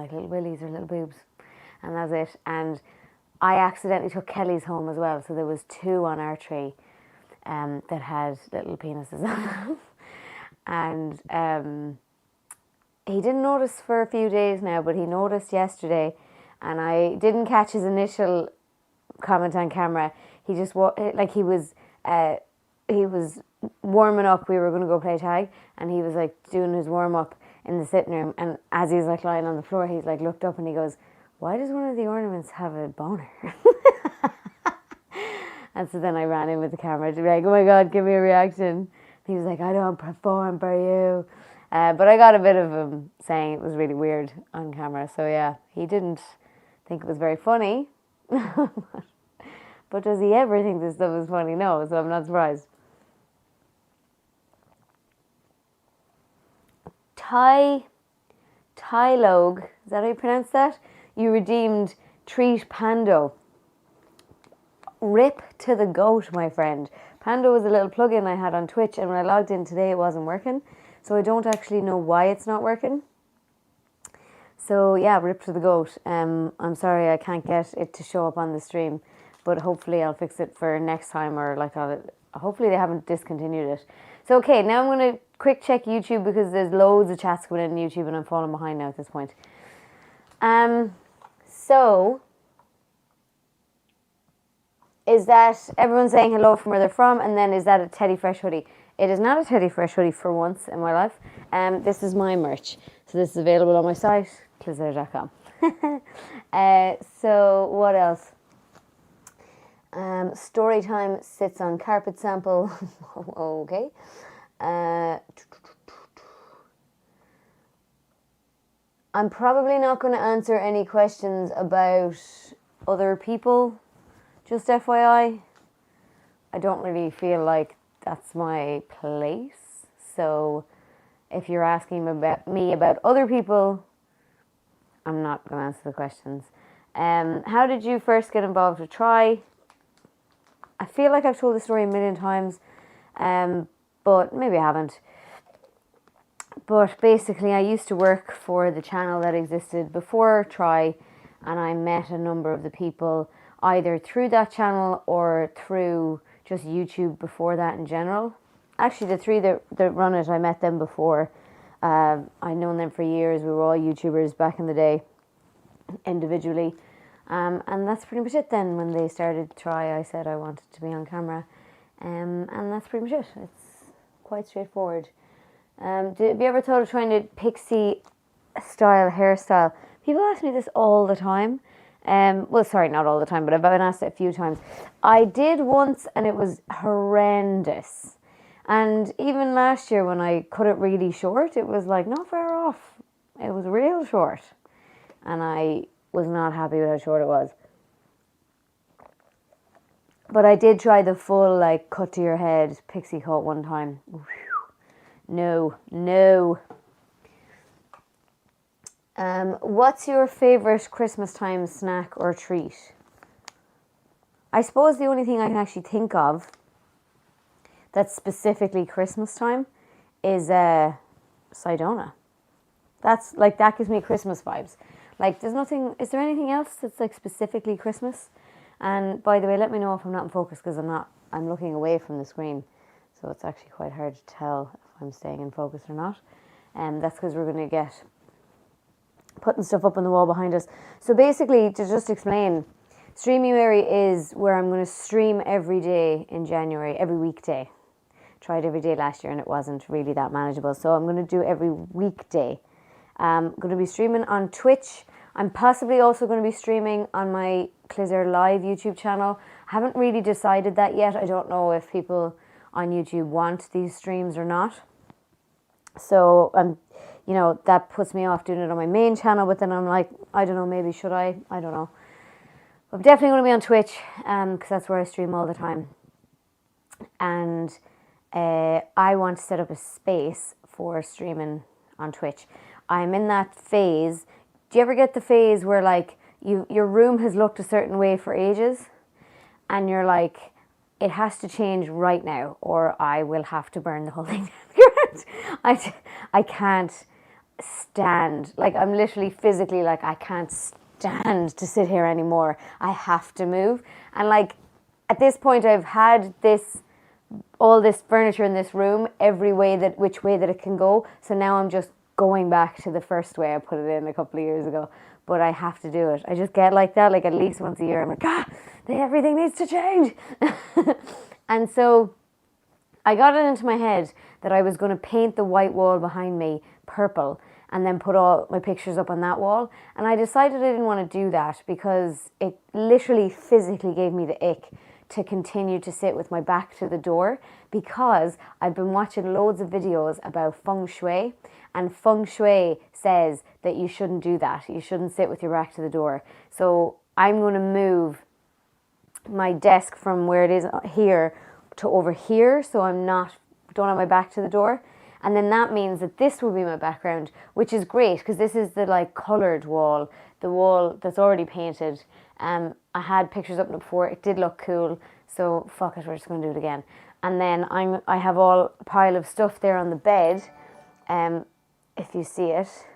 like little willies or little boobs, and that's it. And I accidentally took Kelly's home as well, so there was 2 on our tree that had little penises on them. And he didn't notice for a few days now, but he noticed yesterday, and I didn't catch his initial comment on camera. He just he was warming up. We were going to go play tag, and he was like doing his warm up in the sitting room. And as he's like lying on the floor, he's like looked up and he goes, "Why does one of the ornaments have a boner?" And so then I ran in with the camera to be like, "Oh my God, give me a reaction." And he was like, "I don't perform for you." But I got a bit of him saying it was really weird on camera. So yeah, he didn't think it was very funny. But does he ever think this stuff is funny? No, so I'm not surprised. Tylog, is that how you pronounce that? You redeemed Treat Pando. Rip to the goat, my friend. Pando was a little plugin I had on Twitch, and when I logged in today it wasn't working. So I don't actually know why it's not working. So yeah, rip to the goat. I'm sorry I can't get it to show up on the stream, but hopefully I'll fix it for next time, or like hopefully they haven't discontinued it. So okay, now I'm going to quick check YouTube because there's loads of chats going in YouTube and I'm falling behind now at this point. So is that everyone saying hello from where they're from, and then is that a Teddy Fresh hoodie? It is not a Teddy Fresh hoodie for once in my life. This is my merch. So this is available on my site, Clisare.com. So what else? Story time sits on carpet sample. Okay. I'm probably not going to answer any questions about other people, just FYI. I don't really feel like that's my place. So if you're asking about me about other people, I'm not going to answer the questions. How did you first get involved with Try? I feel like I've told the story a million times, but maybe I haven't. But basically, I used to work for the channel that existed before Try, and I met a number of the people either through that channel or through just YouTube before that in general. Actually, the 3 that run it, I met them before. I'd known them for years. We were all YouTubers back in the day, individually. And that's pretty much it then. When they started Try, I said I wanted to be on camera. And that's pretty much it. It's quite straightforward. Have you ever thought of trying a pixie style hairstyle? People ask me this all the time. Well, sorry, not all the time, but I've been asked it a few times. I did once, and it was horrendous. And even last year when I cut it really short, it was like not far off. It was real short. And I was not happy with how short it was. But I did try the full, like, cut to your head pixie cut one time. No. What's your favourite Christmas time snack or treat? I suppose the only thing I can actually think of that's specifically Christmas time is Sidona. That's like, that gives me Christmas vibes. Like, there's nothing, is there anything else that's like specifically Christmas? And by the way, let me know if I'm not in focus, because I'm looking away from the screen. So it's actually quite hard to tell if I'm staying in focus or not. And that's because we're going to get putting stuff up on the wall behind us. So basically, to just explain, Streamuary is where I'm going to stream every day in January, every weekday. Tried every day last year and it wasn't really that manageable. So I'm going to do every weekday. I'm going to be streaming on Twitch. I'm possibly also going to be streaming on my Clisare Live YouTube channel. I haven't really decided that yet. I don't know if people on YouTube want these streams or not. So, you know, that puts me off doing it on my main channel. But then I'm like, I don't know, maybe should I? I don't know. I'm definitely going to be on Twitch because that's where I stream all the time. And I want to set up a space for streaming on Twitch. I'm in that phase. Do you ever get the phase where like your room has looked a certain way for ages and you're like, it has to change right now or I will have to burn the whole thing down. I can't. stand. Like, I'm literally physically like, I can't stand to sit here anymore. I have to move. And like, at this point, I've had all this furniture in this room which way that it can go. So now I'm just going back to the first way I put it in a couple of years ago. But I have to do it. I just get like that, like at least once a year. I'm like, everything needs to change. And so I got it into my head that I was going to paint the white wall behind me purple and then put all my pictures up on that wall. And I decided I didn't want to do that because it literally physically gave me the ick to continue to sit with my back to the door, because I've been watching loads of videos about feng shui, and feng shui says that you shouldn't do that. You shouldn't sit with your back to the door. So I'm going to move my desk from where it is here to over here, so don't have my back to the door. And then that means that this will be my background, which is great because this is the like coloured wall, the wall that's already painted. I had pictures up before, it did look cool, so fuck it, we're just going to do it again. And then I have all a pile of stuff there on the bed. If you see it,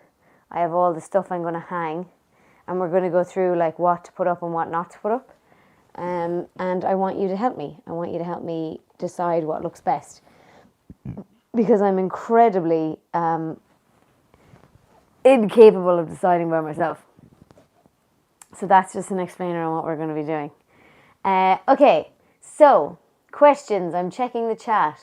I have all the stuff I'm going to hang, and we're going to go through like what to put up and what not to put up. And I want you to help me. I want you to help me decide what looks best, because I'm incredibly incapable of deciding by myself. So that's just an explainer on what we're going to be doing. Okay, so questions. I'm checking the chat.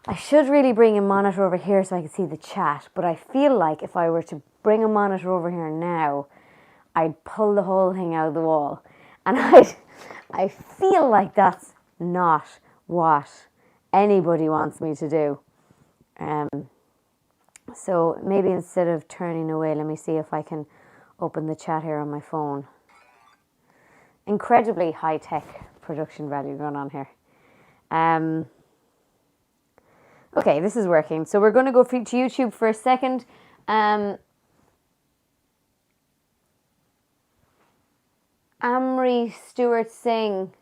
I should really bring a monitor over here so I can see the chat, but I feel like if I were to bring a monitor over here now, I'd pull the whole thing out of the wall. And I feel like that's not what anybody wants me to do. So maybe instead of turning away, let me see if I can open the chat here on my phone. Incredibly high-tech production value going on here. Okay, this is working. So we're going to go to YouTube for a second. Amri Stewart Singh.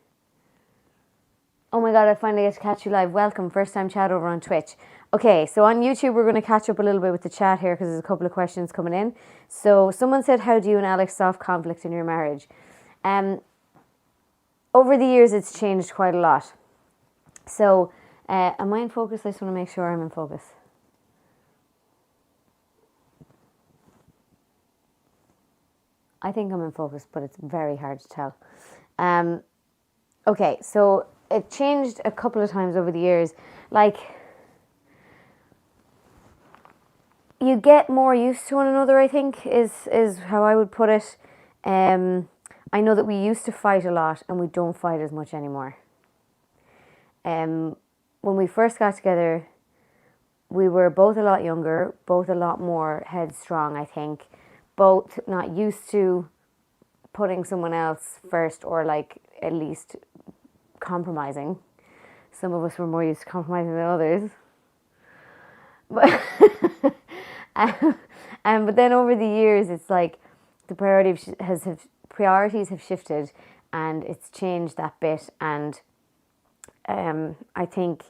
Oh my God, I finally get to catch you live. Welcome, first time chat over on Twitch. Okay, so on YouTube, we're going to catch up a little bit with the chat here because there's a couple of questions coming in. So someone said, how do you and Alex solve conflict in your marriage? Over the years, it's changed quite a lot. So, am I in focus? I just want to make sure I'm in focus. I think I'm in focus, but it's very hard to tell. Okay, so it changed a couple of times over the years. Like, you get more used to one another, I think, is how I would put it. I know that we used to fight a lot and we don't fight as much anymore. When we first got together, we were both a lot younger, both a lot more headstrong, I think. Both not used to putting someone else first, or like at least compromising. Some of us were more used to compromising than others. But, but then over the years, it's like the priorities have shifted, and it's changed that bit. And I think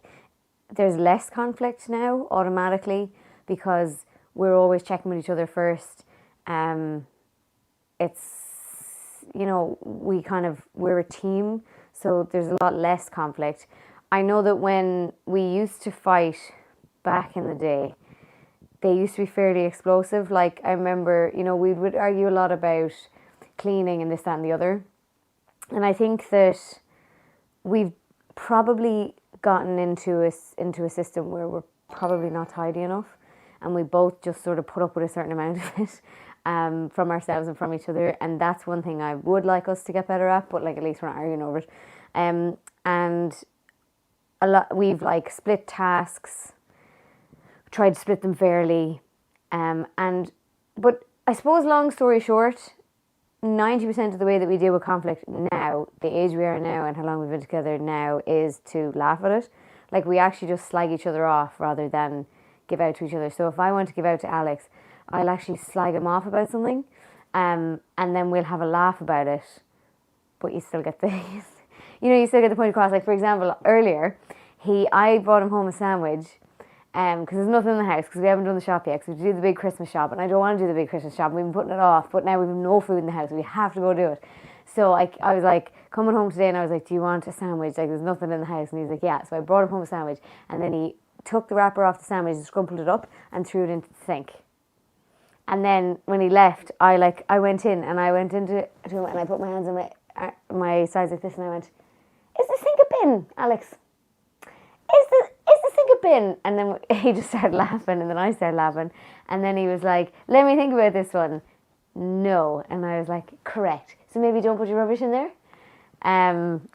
there's less conflict now automatically because we're always checking with each other first. It's, you know, we're a team, so there's a lot less conflict. I know that when we used to fight back in the day, they used to be fairly explosive. Like, I remember, you know, we would argue a lot about cleaning and this, that and the other. And I think that we've probably gotten into a system where we're probably not tidy enough, and we both just sort of put up with a certain amount of it from ourselves and from each other. And that's one thing I would like us to get better at, but like at least we're not arguing over it. And a lot, we've like split tasks, tried to split them fairly, but I suppose, long story short, 90% of the way that we deal with conflict now, the age we are now and how long we've been together now, is to laugh at it. Like, we actually just slag each other off rather than give out to each other. So if I want to give out to Alex, I'll actually slag him off about something, and then we'll have a laugh about it, but you still get the you still get the point across. Like, for example, earlier I brought him home a sandwich, because there's nothing in the house because we haven't done the shop yet. Because we do the big Christmas shop, and I don't want to do the big Christmas shop. We've been putting it off, but now we have no food in the house. We have to go do it. So I was like coming home today, and I was like, "Do you want a sandwich? Like, there's nothing in the house." And he's like, "Yeah." So I brought him home a sandwich, and then he took the wrapper off the sandwich and scrumpled it up and threw it into the sink. And then when he left, I went into him and I put my hands on my sides like this, and I went, "Is the sink a bin, Alex? Is the sink a bin?" And then he just started laughing, and then I started laughing, and then he was like, "Let me think about this one." No, and I was like, "Correct. So maybe don't put your rubbish in there." And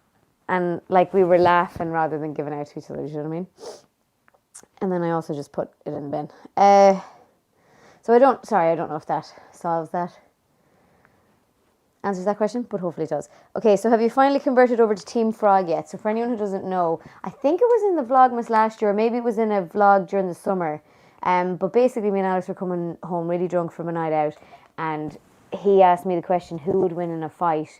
like we were laughing rather than giving out to each other. Do you know what I mean? And then I also just put it in the bin. So I don't know if that solves that. Answers that question, but hopefully it does. Okay, so have you finally converted over to Team Frog yet? So for anyone who doesn't know, I think it was in the Vlogmas last year, or maybe it was in a vlog during the summer. But basically me and Alex were coming home really drunk from a night out, and he asked me the question, who would win in a fight,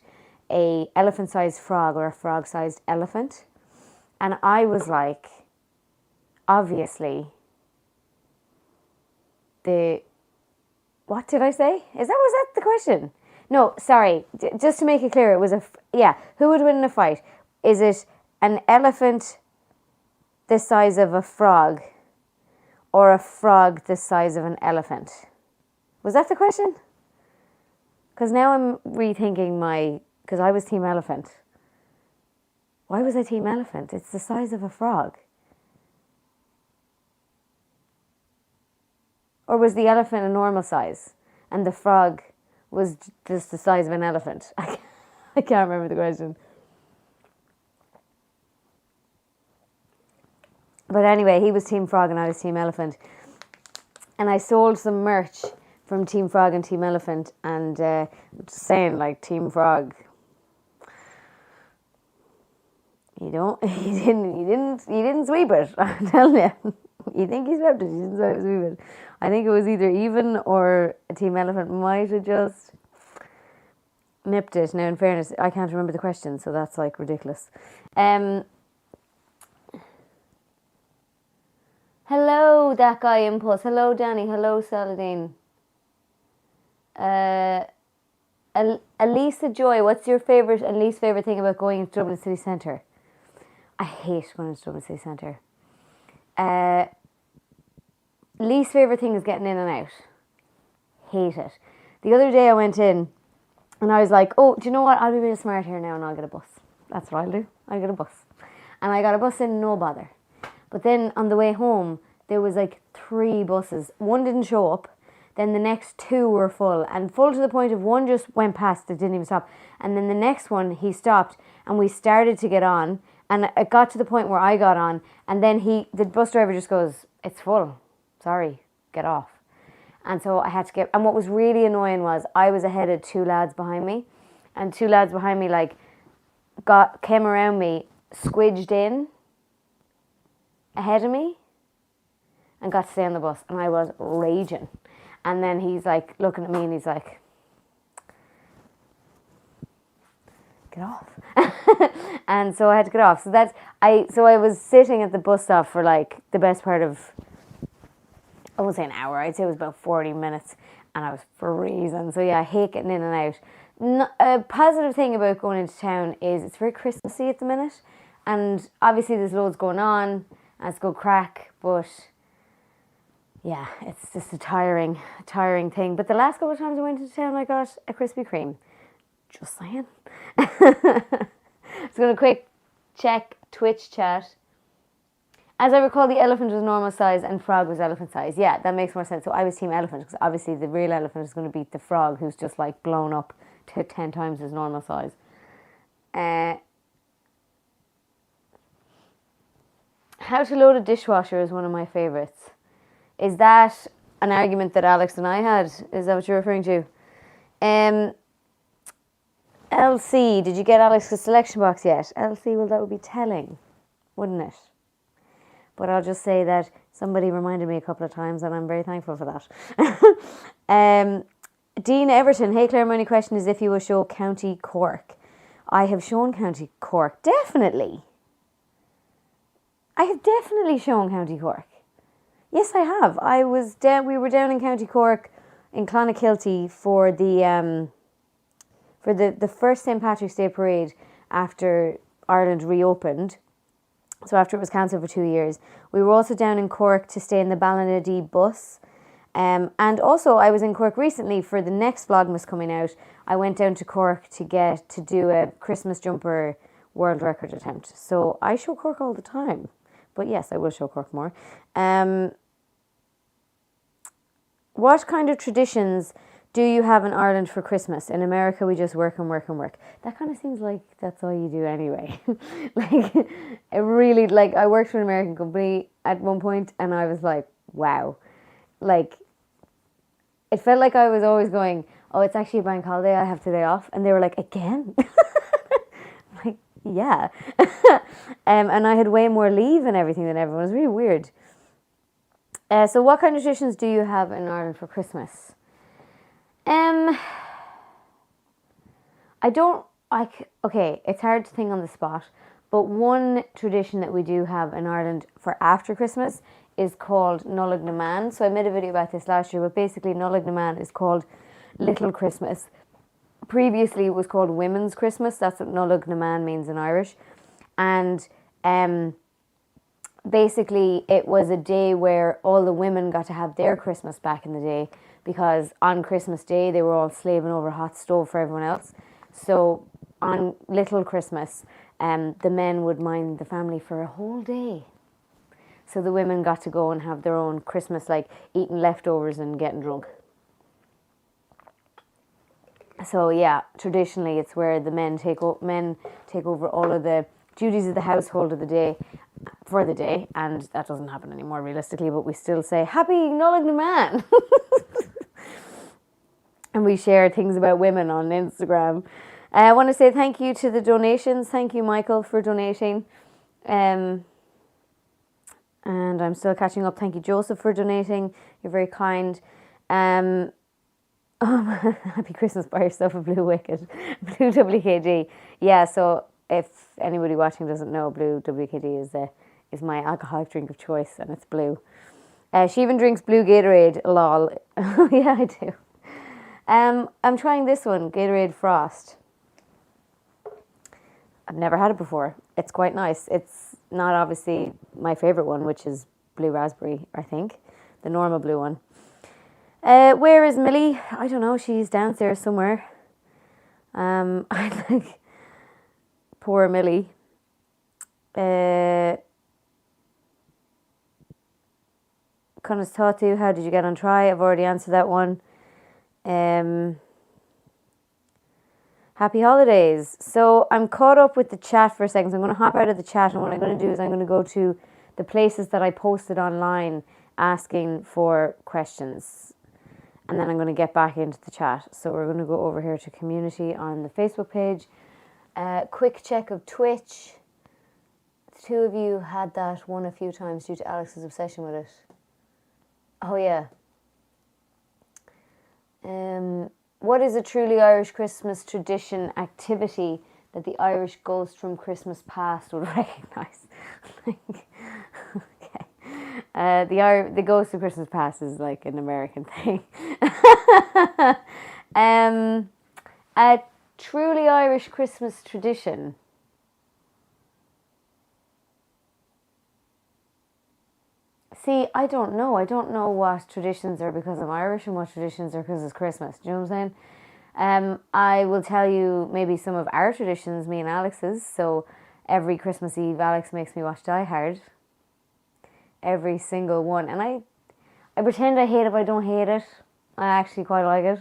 a elephant-sized frog or a frog-sized elephant? And I was like, obviously, what did I say? Was that the question? No, sorry. Just to make it clear, it was who would win in a fight? Is it an elephant the size of a frog or a frog the size of an elephant? Was that the question? Because now I'm rethinking because I was Team Elephant. Why was I Team Elephant? It's the size of a frog. Or was the elephant a normal size and the frog was just the size of an elephant? I can't remember the question. But anyway, he was Team Frog and I was Team Elephant. And I sold some merch from Team Frog and Team Elephant, and just saying, like, Team Frog, you didn't sweep it. I'm telling you. You think he swept it? He didn't sweep it. I think it was either even or Team Elephant might have just nipped it. Now, in fairness, I can't remember the question, so that's like ridiculous. Hello, that guy Impulse. Hello, Danny. Hello, Saladin. Elisa Joy, what's your favourite and least favourite thing about going into Dublin City Centre? I hate going into Dublin City Centre. Least favourite thing is getting in and out. Hate it. The other day I went in and I was like, oh, do you know what? I'll be really smart here now and I'll get a bus. That's what I'll do. I'll get a bus. And I got a bus in, no bother. But then on the way home, there was like 3 buses. One didn't show up. Then the next 2 were full. And full to the point of one just went past. It didn't even stop. And then the next one, he stopped. And we started to get on. And it got to the point where I got on. And then the bus driver just goes, it's full. Sorry, get off. And so I had to get... And what was really annoying was I was ahead of 2 lads behind me. And 2 lads behind me, like, came around me, squidged in ahead of me and got to stay on the bus. And I was raging. And then he's like looking at me and he's like, get off. And so I had to get off. So I was sitting at the bus stop for like the best part of, I won't say an hour, I'd say it was about 40 minutes, and I was freezing. So yeah, I hate getting in and out. A positive thing about going into town is it's very Christmassy at the minute, and obviously there's loads going on and it's good crack, but yeah, it's just a tiring thing. But the last couple of times I went into town, I got a Krispy Kreme. Just saying. Just going to quick check Twitch chat. As I recall, the elephant was normal size and frog was elephant size. Yeah, that makes more sense. So I was Team Elephant because obviously the real elephant is going to beat the frog, who's just like blown up to 10 times his normal size. How to load a dishwasher is one of my favourites. Is that an argument that Alex and I had? Is that what you're referring to? LC, did you get Alex's selection box yet? LC, well, that would be telling, wouldn't it? But I'll just say that somebody reminded me a couple of times and I'm very thankful for that. Dean Everton, hey Claire, my only question is if you will show County Cork. I have shown County Cork, definitely. I have definitely shown County Cork. Yes, I have. We were down in County Cork in Clonakilty for the first St. Patrick's Day parade after Ireland reopened. So after it was cancelled for 2 years. We were also down in Cork to stay in the Ballinadee bus. And also I was in Cork recently for the next Vlogmas coming out. I went down to Cork to do a Christmas jumper world record attempt. So I show Cork all the time. But yes, I will show Cork more. What kind of traditions do you have in Ireland for Christmas? In America, we just work and work and work. That kind of seems like that's all you do anyway. I worked for an American company at one point and I was like, wow. Like, it felt like I was always going, oh, it's actually a bank holiday, I have today off. And they were like, again? Like, yeah. And I had way more leave and everything than everyone. It was really weird. So what kind of traditions do you have in Ireland for Christmas? Okay, it's hard to think on the spot, but one tradition that we do have in Ireland for after Christmas is called Nullag na Man. So I made a video about this last year, but basically Nullag na Man is called Little Christmas. Previously it was called Women's Christmas. That's what Nullag na Man means in Irish. And basically it was a day where all the women got to have their Christmas back in the day, because on Christmas Day they were all slaving over a hot stove for everyone else. So on Little Christmas, the men would mind the family for a whole day. So the women got to go and have their own Christmas, like eating leftovers and getting drunk. So yeah, traditionally it's where the men take over all of the duties of the household of the day for the day, and that doesn't happen anymore realistically, but we still say Happy Nullag na Man. And we share things about women on Instagram. I want to say thank you to the donations. Thank you, Michael, for donating. And I'm still catching up. Thank you, Joseph, for donating. You're very kind. Happy Christmas, buy yourself a blue wicket. Blue WKD. Yeah, so if anybody watching doesn't know, blue WKD is my alcoholic drink of choice, and it's blue. She even drinks blue Gatorade, lol. Yeah, I do. I'm trying this one, Gatorade Frost. I've never had it before. It's quite nice. It's not obviously my favourite one, which is blue raspberry, I think. The normal blue one. Where is Millie? I don't know. She's downstairs somewhere. I like poor Millie. Connor's taught you. How did you get on try? I've already answered that one. Happy holidays. So I'm caught up with the chat for a second. So I'm going to hop out of the chat, and what I'm going to do is I'm going to go to the places that I posted online asking for questions, and then I'm going to get back into the chat. So we're going to go over here to community on the Facebook page. Quick check of Twitch. The two of you had that one a few times due to Alex's obsession with it. Oh yeah. What is a truly Irish Christmas tradition activity that the Irish ghost from Christmas past would recognise? Okay. The ghost of Christmas past is like an American thing. A truly Irish Christmas tradition. See, I don't know. I don't know what traditions are because I'm Irish and what traditions are because it's Christmas. Do you know what I'm saying? I will tell you maybe some of our traditions, me and Alex's. So every Christmas Eve, Alex makes me watch Die Hard. Every single one. And I pretend I hate it, but I don't hate it. I actually quite like it.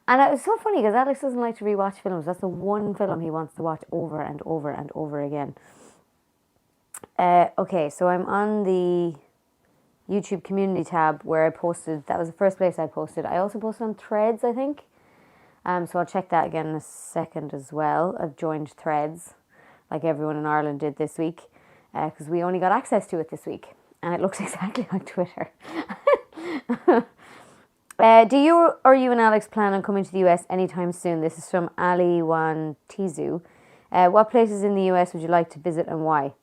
And it was so funny because Alex doesn't like to rewatch films. That's the one film he wants to watch over and over and over again. Okay, so I'm on the YouTube community tab where I posted. That was the first place I posted. I also posted on Threads, I think. So I'll check that again in a second as well. I've joined Threads, like everyone in Ireland did this week, because we only got access to it this week, and it looks exactly like Twitter. Do you or you and Alex plan on coming to the US anytime soon? This is from Ali Wan Tizu. What places in the US would you like to visit and why?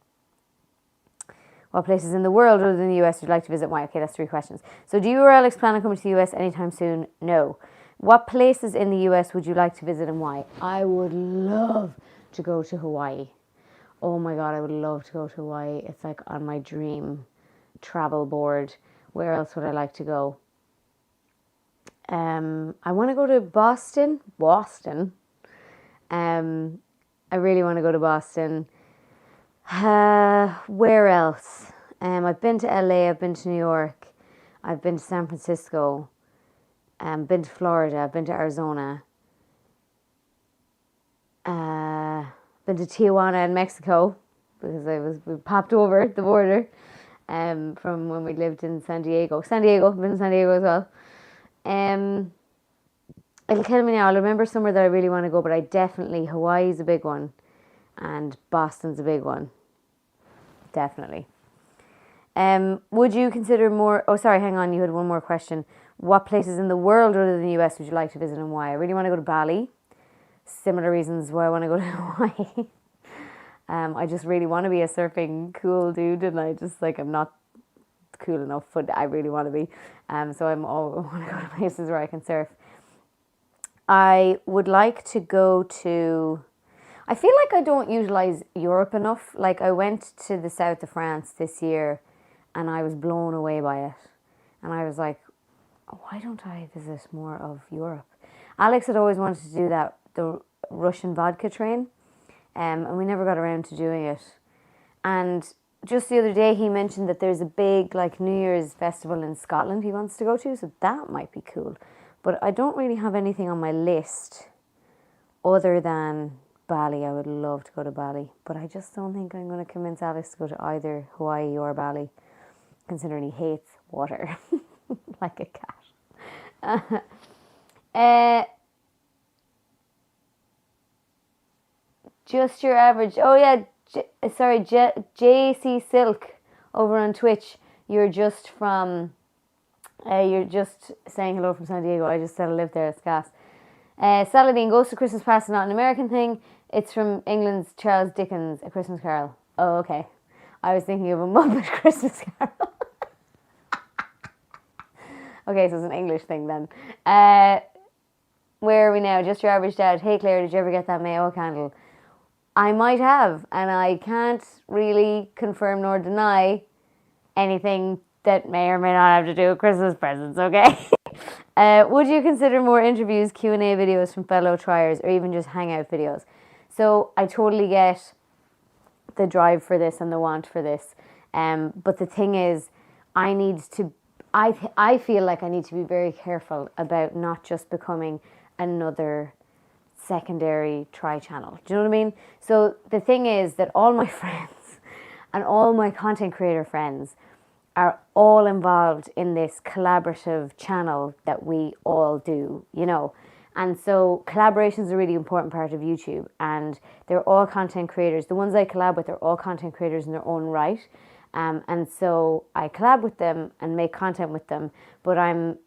What places in the world other than the US would you like to visit? Why? Okay, that's 3 questions. So do you or Alex plan on coming to the US anytime soon? No. What places in the US would you like to visit and why? I would love to go to Hawaii. Oh my God, I would love to go to Hawaii. It's like on my dream travel board. Where else would I like to go? I want to go to Boston. I really want to go to Boston. Where else? I've been to LA, I've been to New York, I've been to San Francisco, been to Florida, I've been to Arizona, been to Tijuana in Mexico because we popped over the border from when we lived in San Diego. I've been to San Diego as well. It'll kill me now. I'll remember somewhere that I really want to go, but Hawaii's a big one and Boston's a big one. Definitely. Would you consider more... Oh, sorry, hang on. You had one more question. What places in the world other than the US would you like to visit and why? I really want to go to Bali. Similar reasons why I want to go to Hawaii. I just really want to be a surfing cool dude and I'm not cool enough, but I really want to be. So I want to go to places where I can surf. I would like to go to... I feel like I don't utilise Europe enough. Like I went to the south of France this year and I was blown away by it. And I was like, why don't I visit more of Europe? Alex had always wanted to do the Russian vodka train, and we never got around to doing it. And just the other day he mentioned that there's a big like New Year's festival in Scotland he wants to go to, so that might be cool. But I don't really have anything on my list other than Bali. I would love to go to Bali, but I just don't think I'm going to convince Alex to go to either Hawaii or Bali, considering he hates water like a cat. Just your average. Oh yeah, JC Silk over on Twitch. You're just from. You're just saying hello from San Diego. I just said I live there. It's gas. Saladin, Ghost of Christmas Past is not an American thing. It's from England's Charles Dickens, A Christmas Carol. Oh, okay. I was thinking of a Muppet Christmas Carol. Okay, so it's an English thing then. Where are we now? Just your average dad. Hey Claire, did you ever get that Mayo candle? I might have, and I can't really confirm nor deny anything that may or may not have to do with Christmas presents, okay? Would you consider more interviews, Q&A videos from fellow triers, or even just hangout videos? So I totally get the drive for this and the want for this. But the thing is, I feel like I need to be very careful about not just becoming another secondary channel. Do you know what I mean? So the thing is that all my friends and all my content creator friends are all involved in this collaborative channel that we all do, you know. And so collaborations are a really important part of YouTube, and they're all content creators. The ones I collab with are all content creators in their own right. And so I collab with them and make content with them, but I'm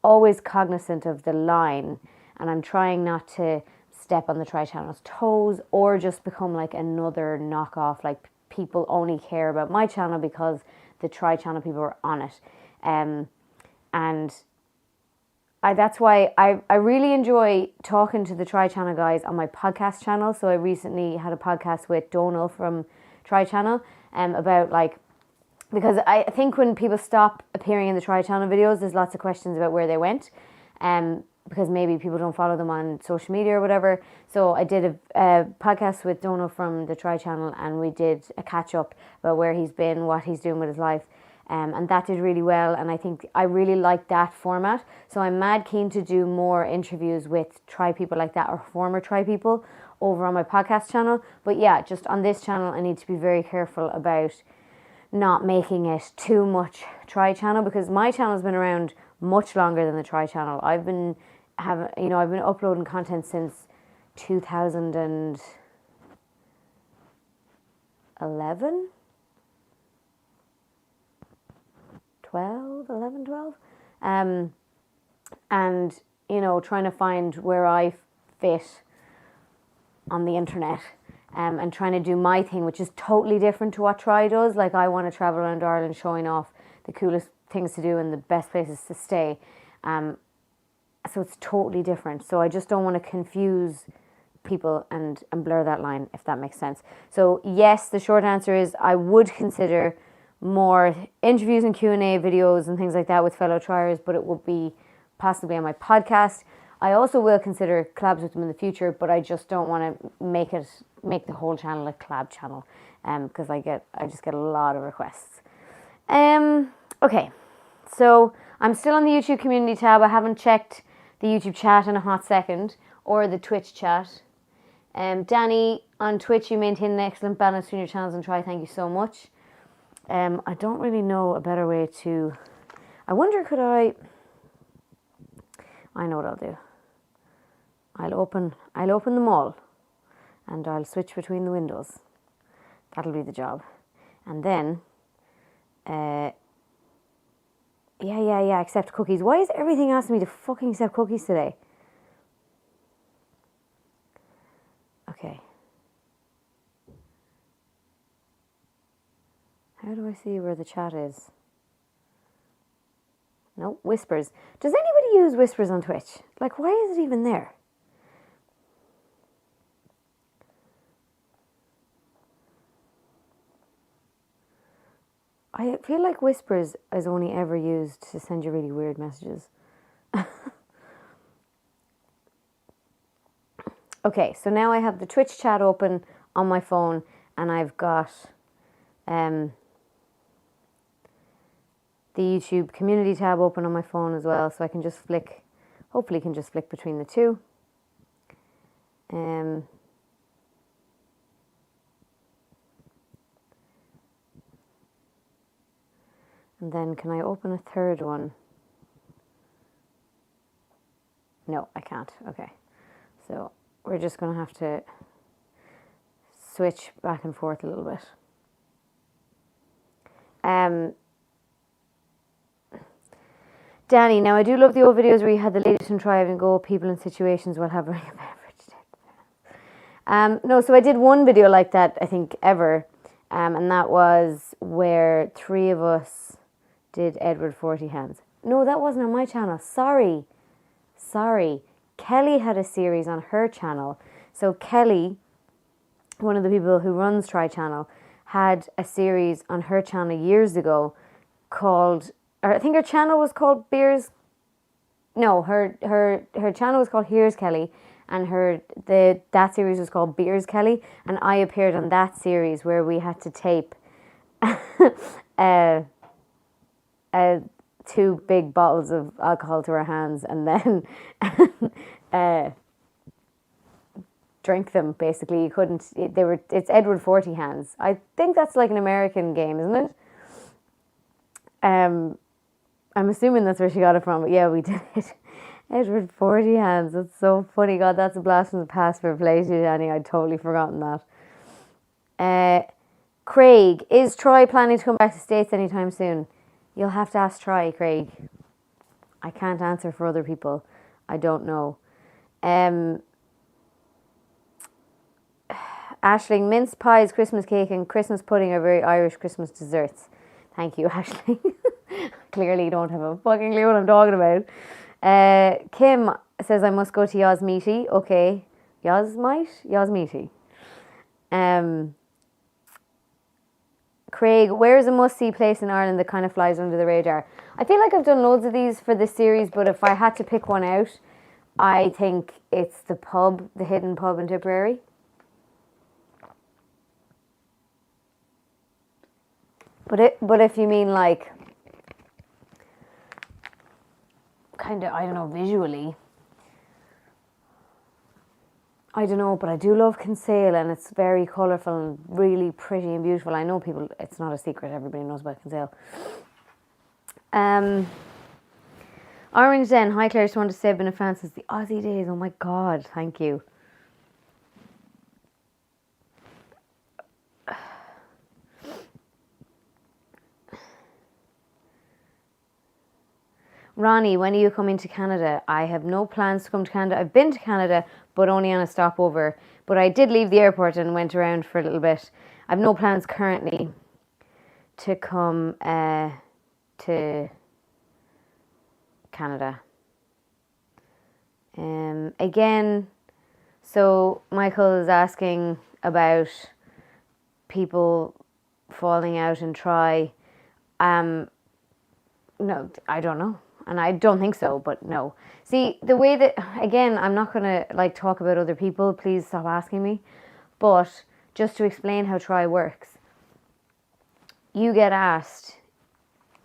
always cognizant of the line, and I'm trying not to step on the channel's toes or just become like another knockoff, like people only care about my channel because the channel people are on it. And that's why I really enjoy talking to the channel guys on my podcast channel. So I recently had a podcast with Donal from channel about like, because I think when people stop appearing in the channel videos, there's lots of questions about where they went, because maybe people don't follow them on social media or whatever. So I did a podcast with Donal from the channel, and we did a catch up about where he's been, what he's doing with his life, and that did really well. And I think I really like that format. So I'm mad keen to do more interviews with people like that, or former people over on my podcast channel. But yeah, just on this channel, I need to be very careful about not making it too much channel, because my channel's been around much longer than the channel. I've been uploading content since 2011, 12. And, you know, trying to find where I fit on the internet and trying to do my thing, which is totally different to what Try does. Like, I want to travel around Ireland showing off the coolest things to do and the best places to stay. So it's totally different. So I just don't want to confuse people and blur that line, if that makes sense. So yes, the short answer is I would consider more interviews and Q&A videos and things like that with fellow triers, but it would be possibly on my podcast. I also will consider collabs with them in the future, but I just don't want to make the whole channel a collab channel, because I just get a lot of requests. Okay, so I'm still on the YouTube community tab. I haven't checked the YouTube chat in a hot second, or the Twitch chat. Danny, on Twitch, you maintain an excellent balance between your channels and Try. Thank you so much. I don't really know a better way to... I wonder, I know what I'll do. I'll open them all, and I'll switch between the windows. That'll be the job. And then, accept cookies. Why is everything asking me to fucking accept cookies today? Okay. How do I see where the chat is? No, whispers. Does anybody use whispers on Twitch? Like, why is it even there? I feel like whispers is only ever used to send you really weird messages. Okay, so now I have the Twitch chat open on my phone, and I've got the YouTube community tab open on my phone as well, so I can just flick, hopefully can just flick between the two. And then can I open a third one? No, I can't. Okay. So we're just going to have to switch back and forth a little bit. Danny, now I do love the old videos where you had the latest and try and go people in situations while having a beverage. No, so I did one video like that, I think, ever. And that was where 3 of us did Edward 40 Hands. No, that wasn't on my channel. Sorry. Kelly had a series on her channel. So Kelly, one of the people who runs Try Channel, had a series on her channel years ago called, or I think her channel was called Beers. No, her channel was called Here's Kelly, and that series was called Beers Kelly, and I appeared on that series where we had to tape 2 big bottles of alcohol to our hands and then drink them. Basically, you couldn't. It's Edward 40 Hands. I think that's like an American game, isn't it? I'm assuming that's where she got it from. But yeah, we did it. Edward 40 Hands. That's so funny. God, that's a blast from the past for play to Danny. I'd totally forgotten that. Craig, is Troy planning to come back to States anytime soon? You'll have to ask Troy, Craig. I can't answer for other people. I don't know. Aisling, mince pies, Christmas cake and Christmas pudding are very Irish Christmas desserts. Thank you, Aisling. Clearly you don't have a fucking clue what I'm talking about. Kim says I must go to Yosemite. Okay. Yosemite. Craig, where is a must-see place in Ireland that kind of flies under the radar? I feel like I've done loads of these for this series, but if I had to pick one out, I think it's the hidden pub in Tipperary. But if you mean like, kind of, I don't know, visually, I don't know, but I do love Kinsale, and it's very colourful and really pretty and beautiful. I know people, it's not a secret, everybody knows about Kinsale. Orange Den, hi Claire, just wanted to say I've been a fan since the Aussie days. Oh my God, thank you. Ronnie, when are you coming to Canada? I have no plans to come to Canada. I've been to Canada, but only on a stopover. But I did leave the airport and went around for a little bit. I've no plans currently to come to Canada. Again, so Michael is asking about people falling out and try. No, I don't know. And I don't think so, but no. See, the way that, again, I'm not going to like talk about other people. Please stop asking me. But just to explain how try works. You get asked,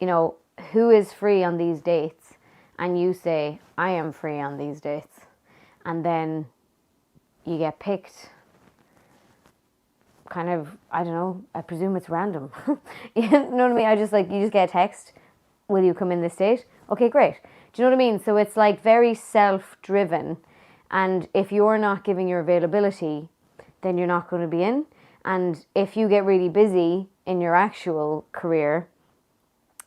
you know, who is free on these dates? And you say, I am free on these dates. And then you get picked. Kind of, I don't know, I presume it's random. You know what I mean? You just get a text. Will you come in this date? Okay, great. Do you know what I mean? So it's like very self-driven. And if you're not giving your availability, then you're not going to be in. And if you get really busy in your actual career,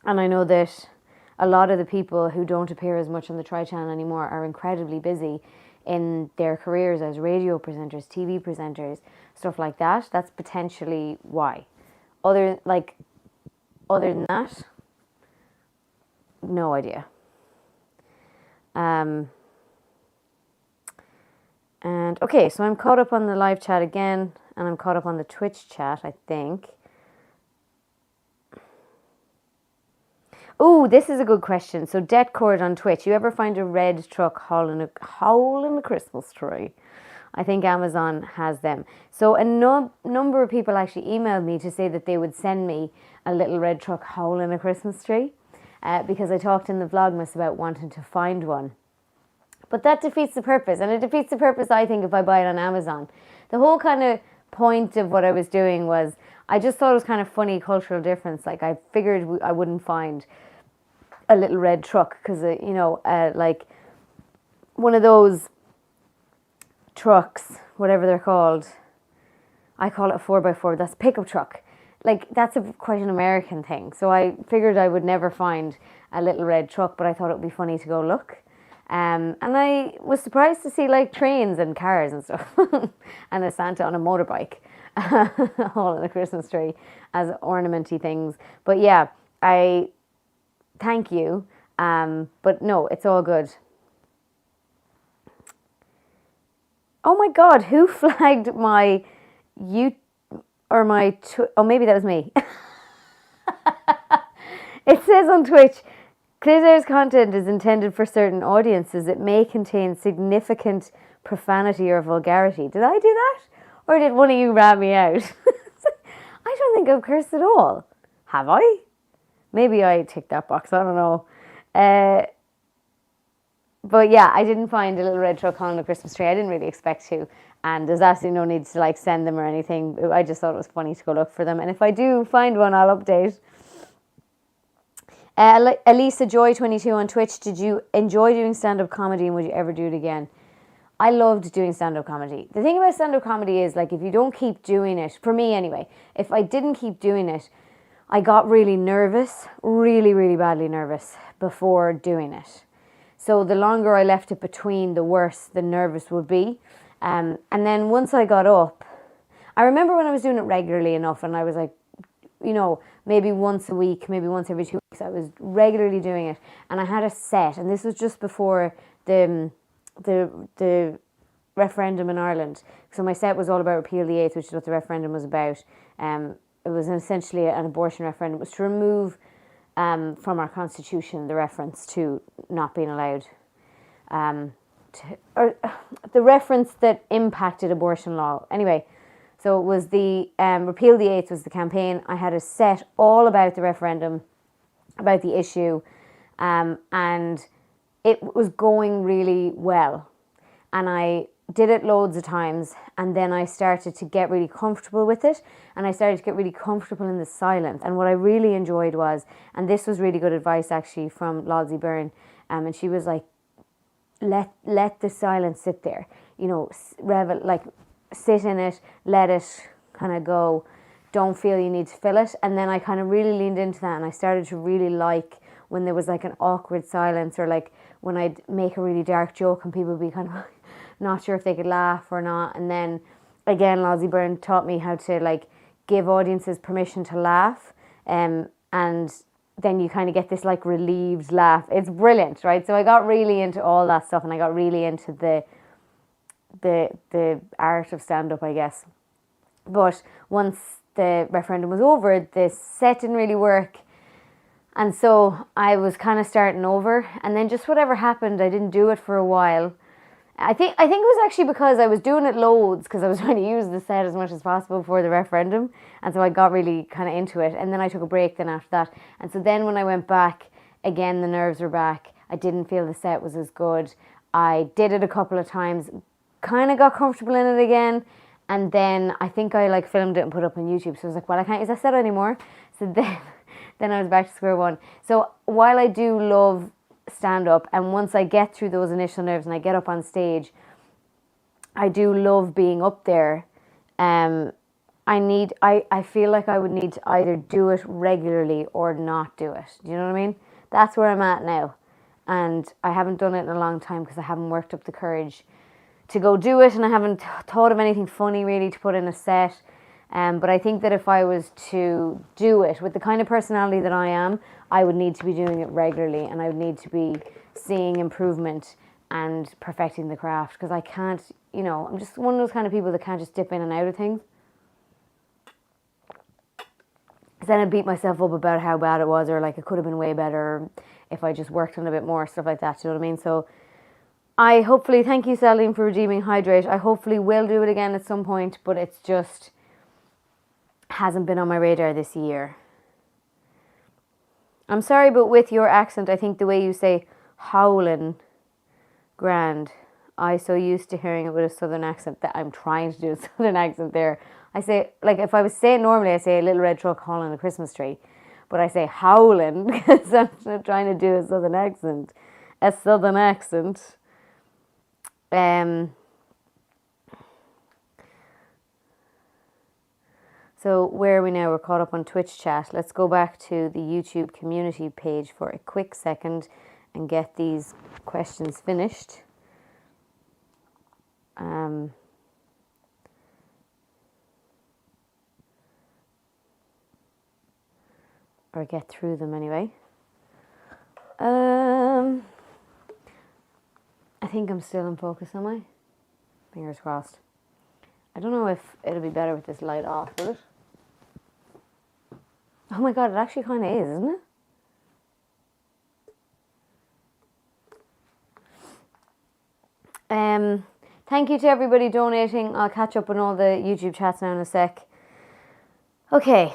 and I know that a lot of the people who don't appear as much on the Try channel anymore are incredibly busy in their careers as radio presenters, TV presenters, stuff like that. That's potentially why. Other than that, no idea. And okay, so I'm caught up on the live chat again, and I'm caught up on the Twitch chat, I think. Oh, this is a good question. So, debt cord on Twitch. You ever find a red truck hole in a Christmas tree? I think Amazon has them. So, a number of people actually emailed me to say that they would send me a little red truck hole in a Christmas tree, because I talked in the Vlogmas about wanting to find one. But that defeats the purpose, and it defeats the purpose, I think, if I buy it on Amazon. The whole kind of point of what I was doing was, I just thought it was kind of funny cultural difference. Like, I figured I wouldn't find a little red truck because, like one of those trucks, whatever they're called. I call it a 4x4. That's a pickup truck. Like, that's quite an American thing. So I figured I would never find a little red truck, but I thought it would be funny to go look. And I was surprised to see like trains and cars and stuff and a Santa on a motorbike all in a Christmas tree as ornamenty things. But yeah, I thank you. But no, it's all good. Oh my God, who flagged my oh, maybe that was me. It says on Twitch, Clisare's content is intended for certain audiences. It may contain significant profanity or vulgarity. Did I do that? Or did one of you rat me out? I don't think I've cursed at all. Have I? Maybe I ticked that box. I don't know. But yeah, I didn't find a little red truck on the Christmas tree. I didn't really expect to. And there's absolutely no need to like send them or anything. I just thought it was funny to go look for them. And if I do find one, I'll update. Elisa Joy 22 on Twitch. Did you enjoy doing stand-up comedy and would you ever do it again? I loved doing stand-up comedy. The thing about stand-up comedy is, like, if you don't keep doing it, for me anyway, if I didn't keep doing it, I got really nervous, really, really badly nervous before doing it. So the longer I left it between, the worse the nervous would be. And then once I got up, I remember when I was doing it regularly enough and I was like, you know, maybe once a week, maybe once every 2 weeks, I was regularly doing it. And I had a set, and this was just before the referendum in Ireland. So my set was all about Repeal the Eighth, which is what the referendum was about. It was essentially an abortion referendum. It was to remove from our constitution the reference to not being allowed, or the reference that impacted abortion law. Anyway, so it was the Repeal the Eighth was the campaign. I had a set all about the referendum, about the issue, and it was going really well. And I did it loads of times, and then I started to get really comfortable with it, and I started to get really comfortable in the silence. And what I really enjoyed was, and this was really good advice actually from Lolsey Byrne, and she was like, let the silence sit there, you know, sit in it, let it kind of go, don't feel you need to fill it. And then I kind of really leaned into that, and I started to really like when there was like an awkward silence, or like when I'd make a really dark joke and people would be kind of not sure if they could laugh or not. And then again, Lozzie Byrne taught me how to like give audiences permission to laugh, and then you kind of get this like relieved laugh. It's brilliant, right? So I got really into all that stuff, and I got really into the art of stand-up, I guess. But once the referendum was over, the set didn't really work, and so I was kind of starting over, and then just whatever happened, I didn't do it for a while. I think it was actually because I was doing it loads because I was trying to use the set as much as possible before the referendum, and so I got really kind of into it, and then I took a break then after that, and so then when I went back again, the nerves were back. I didn't feel the set was as good. I did it a couple of times, kind of got comfortable in it again, and then I think I like filmed it and put it up on YouTube, so I was like, well, I can't use that set anymore, so then I was back to square one. So while I do love stand-up, and once I get through those initial nerves and I get up on stage, I do love being up there. I feel like I would need to either do it regularly or not do it. Do you know what I mean? That's where I'm at now. And I haven't done it in a long time because I haven't worked up the courage to go do it, and I haven't thought of anything funny really to put in a set. But I think that if I was to do it with the kind of personality that I am, I would need to be doing it regularly, and I would need to be seeing improvement and perfecting the craft, because I can't, I'm just one of those kind of people that can't just dip in and out of things. Because then I beat myself up about how bad it was, or like it could have been way better if I just worked on it a bit more, stuff like that, do you know what I mean? So I hopefully, thank you Celine for redeeming Hydrate, I hopefully will do it again at some point, but it's just hasn't been on my radar this year. I'm sorry, but with your accent, I think the way you say howlin' grand, I so used to hearing it with a southern accent that I'm trying to do a southern accent there. I say, like if I was saying normally, I say a little red truck hauling a Christmas tree, but I say howlin' because I'm not trying to do a southern accent. A southern accent. So where are we now? We're caught up on Twitch chat. Let's go back to the YouTube community page for a quick second and get these questions finished. Or get through them anyway. I think I'm still in focus, am I? Fingers crossed. I don't know if it'll be better with this light off, will it? Oh my god, it actually kind of is, isn't it? Thank you to everybody donating. I'll catch up on all the YouTube chats now in a sec. Okay.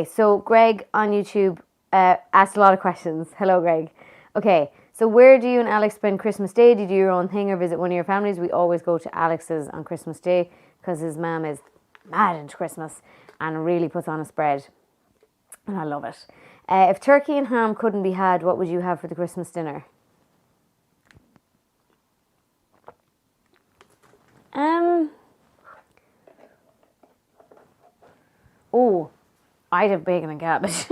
So Greg on YouTube asked a lot of questions. Hello, Greg. Okay, so where do you and Alex spend Christmas Day? Do you do your own thing or visit one of your families? We always go to Alex's on Christmas Day because his mum is mad into Christmas and really puts on a spread. And I love it. If turkey and ham couldn't be had, what would you have for the Christmas dinner? Oh, I'd have bacon and cabbage.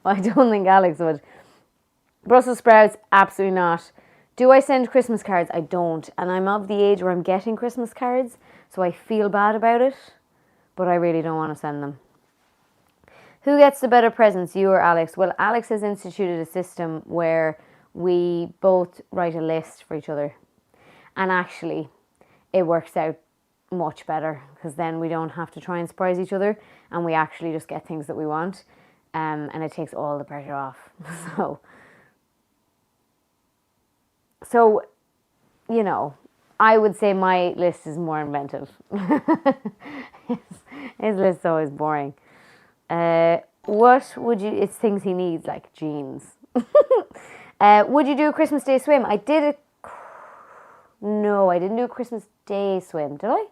I don't think Alex would. Brussels sprouts, absolutely not. Do I send Christmas cards? I don't. And I'm of the age where I'm getting Christmas cards, so I feel bad about it, but I really don't want to send them. Who gets the better presents, you or Alex? Well, Alex has instituted a system where we both write a list for each other. And actually, it works out much better because then we don't have to try and surprise each other and we actually just get things that we want, and it takes all the pressure off. So, I would say my list is more inventive. His list is always boring. What would you... It's things he needs, like jeans. Would you do a Christmas Day swim? I did a... No, I didn't do a Christmas Day swim, did I?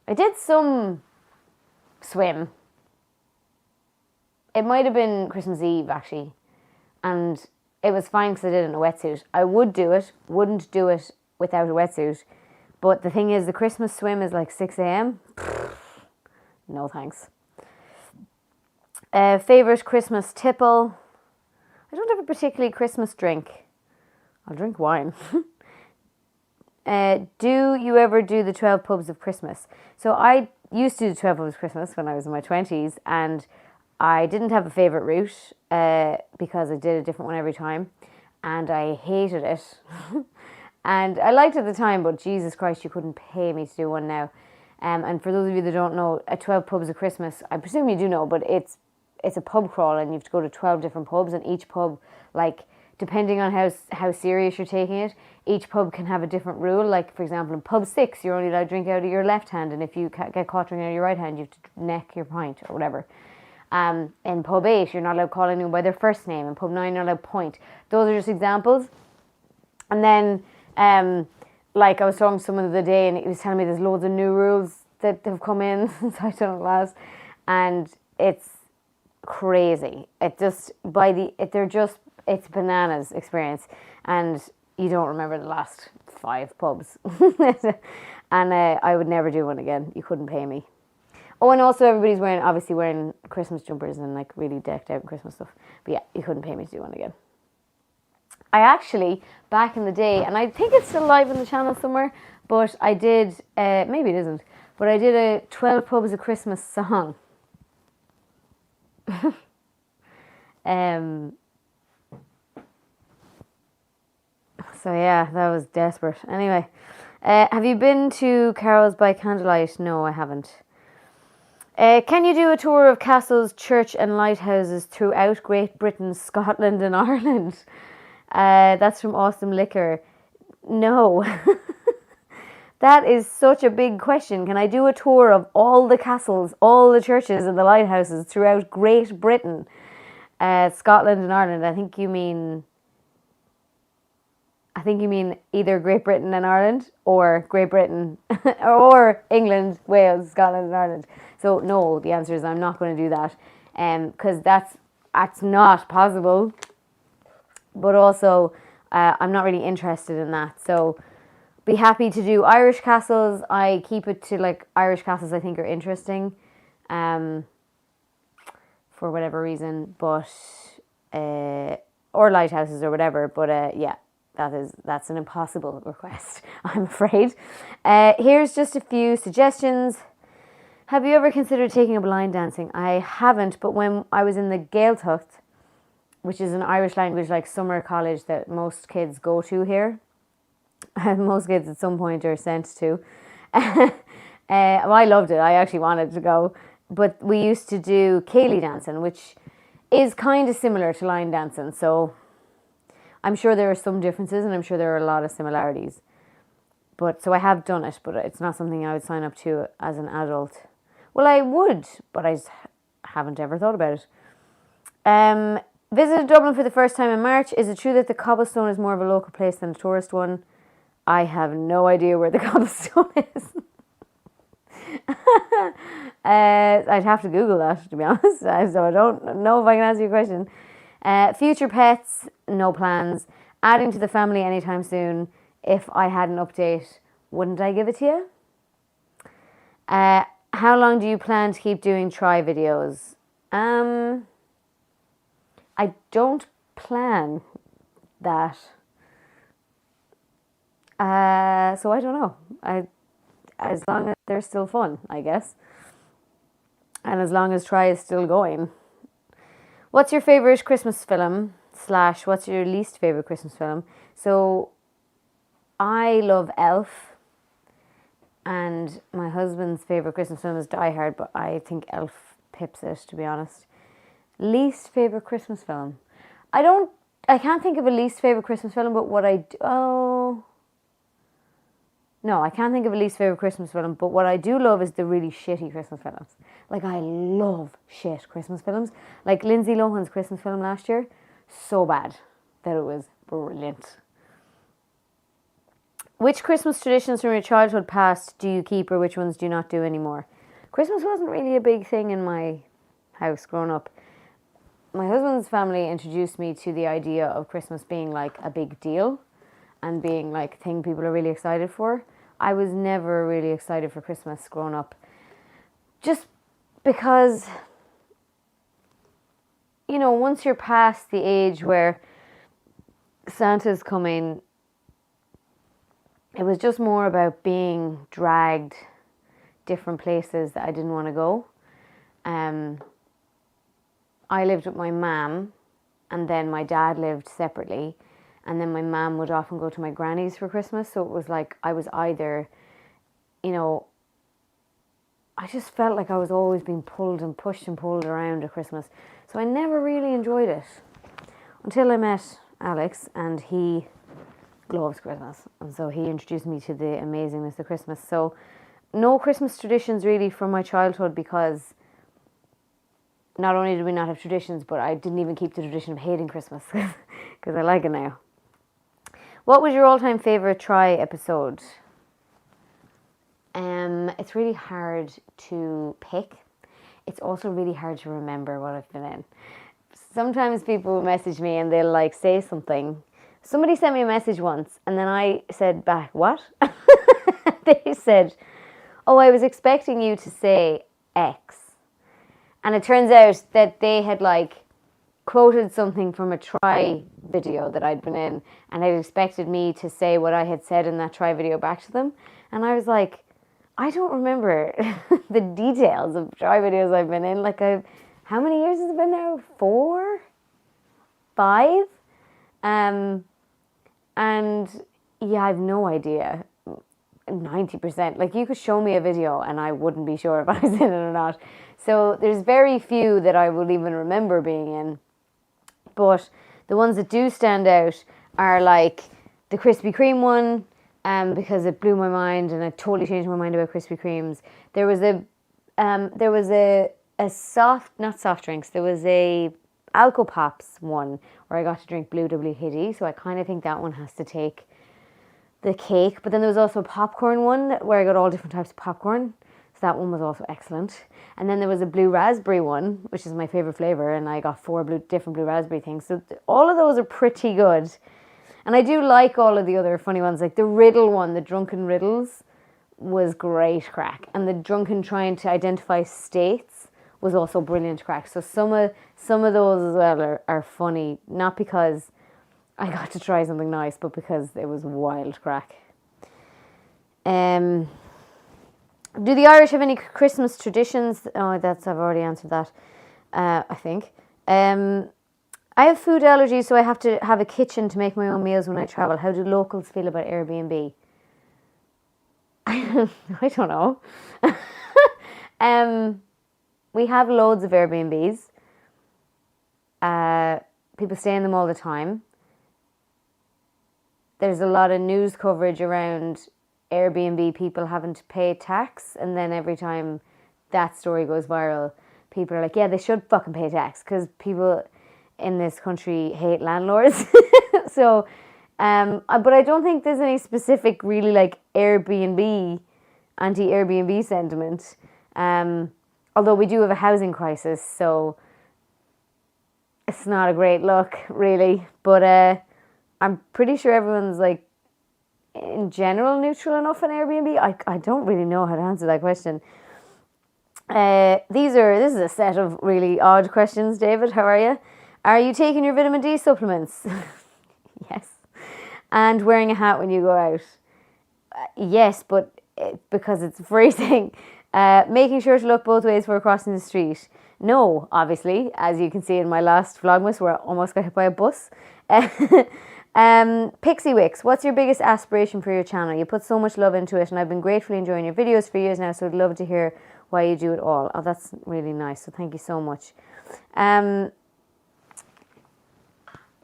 I did some swim. It might have been Christmas Eve, actually. And it was fine because I did it in a wetsuit. I would do it, wouldn't do it without a wetsuit. But the thing is, the Christmas swim is like 6 a.m. No thanks. Favourite Christmas tipple? I don't have a particularly Christmas drink. I'll drink wine. Do you ever do the 12 pubs of Christmas? So I used to do the 12 pubs of Christmas when I was in my 20s, and I didn't have a favourite route because I did a different one every time, and I hated it. And I liked it at the time, but Jesus Christ, you couldn't pay me to do one now. And for those of you that don't know, at 12 pubs of Christmas, I presume you do know, but it's a pub crawl, and you have to go to 12 different pubs, and each pub, like, depending on how serious you're taking it, each pub can have a different rule. Like, for example, in pub 6, you're only allowed to drink out of your left hand, and if you get caught drinking out of your right hand, you have to neck your pint or whatever. In pub 8, you're not allowed to call anyone by their first name. In pub 9, you're not allowed to point. Those are just examples. And then, like, I was talking to someone the other day, and he was telling me there's loads of new rules that have come in since I done it last, and it's crazy. It's bananas experience, and you don't remember the last 5 pubs. And I would never do one again. You couldn't pay me. Oh, and also everybody's obviously wearing Christmas jumpers and like really decked out Christmas stuff. But yeah, you couldn't pay me to do one again. I actually, back in the day, and I think it's still live on the channel somewhere, but I did, maybe it isn't, but I did a 12 pubs of Christmas song. So yeah, that was desperate. Anyway, have you been to Carols by Candlelight? No, I haven't. Can you do a tour of castles, church and lighthouses throughout Great Britain, Scotland and Ireland? That's from Awesome Liquor. No. That is such a big question. Can I do a tour of all the castles, all the churches and the lighthouses throughout Great Britain, Scotland and Ireland? I think you mean either Great Britain and Ireland, or Great Britain or England, Wales, Scotland and Ireland. So no, the answer is I'm not going to do that, because that's not possible. But also, I'm not really interested in that. So be happy to do Irish castles. I keep it to like Irish castles I think are interesting, for whatever reason. But or lighthouses or whatever. But yeah. That's an impossible request, I'm afraid. Here's just a few suggestions. Have you ever considered taking up line dancing? I haven't, but when I was in the Gaeltacht, which is an Irish language like summer college that most kids go to here, and most kids at some point are sent to. Well, I loved it. I actually wanted to go, but we used to do Cayley dancing, which is kind of similar to line dancing. So I'm sure there are some differences, and I'm sure there are a lot of similarities. But so I have done it, but it's not something I would sign up to as an adult. Well, I would, but I just haven't ever thought about it. Visited Dublin for the first time in March. Is it true that the cobblestone is more of a local place than a tourist one? I have no idea where the cobblestone is. I'd have to Google that, to be honest. So I don't know if I can answer your question. Future pets, no plans. Adding to the family anytime soon. If I had an update, wouldn't I give it to you? How long do you plan to keep doing try videos? I don't plan that. So I don't know. As long as they're still fun, I guess. And as long as try is still going. What's your favourite Christmas film? / what's your least favourite Christmas film? So I love Elf. And my husband's favourite Christmas film is Die Hard, but I think Elf pips it, to be honest. Least favourite Christmas film? I can't think of a least favourite Christmas film, but what I do... Oh... No, I can't think of a least favourite Christmas film, but what I do love is the really shitty Christmas films. Like, I love shit Christmas films. Like Lindsay Lohan's Christmas film last year, so bad that it was brilliant. Which Christmas traditions from your childhood past do you keep, or which ones do you not do anymore? Christmas wasn't really a big thing in my house growing up. My husband's family introduced me to the idea of Christmas being like a big deal and being like a thing people are really excited for. I was never really excited for Christmas growing up. Just because, you know, once you're past the age where Santa's coming it was just more about being dragged different places that I didn't want to go. I lived with my mum, and then my dad lived separately, and then my mum would often go to my granny's for Christmas. So it was like I was either, you know, I just felt like I was always being pulled and pushed and pulled around at Christmas. So I never really enjoyed it until I met Alex, and he loves Christmas. And so he introduced me to the amazingness of Christmas. So no Christmas traditions really from my childhood, because not only did we not have traditions, but I didn't even keep the tradition of hating Christmas because I like it now. What was your all-time favourite Try episode? It's really hard to pick. It's also really hard to remember what I've been in. Sometimes people message me and they'll like say something. Somebody sent me a message once and then I said back, what? They said, oh, I was expecting you to say X. And it turns out that they had like quoted something from a Try video that I'd been in, and they'd expected me to say what I had said in that Try video back to them. And I was like, I don't remember the details of Try videos I've been in. Like, how many years has it been now? 4? 5? And yeah, I've no idea. 90%. Like, you could show me a video and I wouldn't be sure if I was in it or not. So there's very few that I would even remember being in. But the ones that do stand out are like the Krispy Kreme one, because it blew my mind and it totally changed my mind about Krispy Kremes. There was a soft, not soft drinks, there was a Alco Pops one where I got to drink Blue Doubly Hitty. So I kind of think that one has to take the cake. But then there was also a popcorn one where I got all different types of popcorn. So that one was also excellent. And then there was a blue raspberry one, which is my favourite flavour, and I got 4 different blue raspberry things. So all of those are pretty good. And I do like all of the other funny ones, like the riddle one, the drunken riddles, was great crack. And the drunken trying to identify states was also brilliant crack. So some of those as well are funny, not because I got to try something nice, but because it was wild crack. Do the Irish have any Christmas traditions? Oh, I've already answered that, I think. I have food allergies, so I have to have a kitchen to make my own meals when I travel. How do locals feel about Airbnb? I don't know. We have loads of Airbnbs. People stay in them all the time. There's a lot of news coverage around Airbnb people having to pay tax, and then every time that story goes viral, people are like, yeah, they should fucking pay tax, because people in this country hate landlords. So, but I don't think there's any specific really like anti-Airbnb sentiment. Although we do have a housing crisis, so it's not a great look, really. But I'm pretty sure everyone's like, in general, neutral enough on Airbnb. I don't really know how to answer that question. This is a set of really odd questions, David. How are you? Are you taking your vitamin D supplements? Yes. And wearing a hat when you go out? Yes, but because it's freezing. Making sure to look both ways before crossing the street? No, obviously. As you can see in my last Vlogmas where I almost got hit by a bus. Pixie Wicks, what's your biggest aspiration for your channel? You put so much love into it and I've been gratefully enjoying your videos for years now, so I'd love to hear why you do it all. Oh, that's really nice, so thank you so much.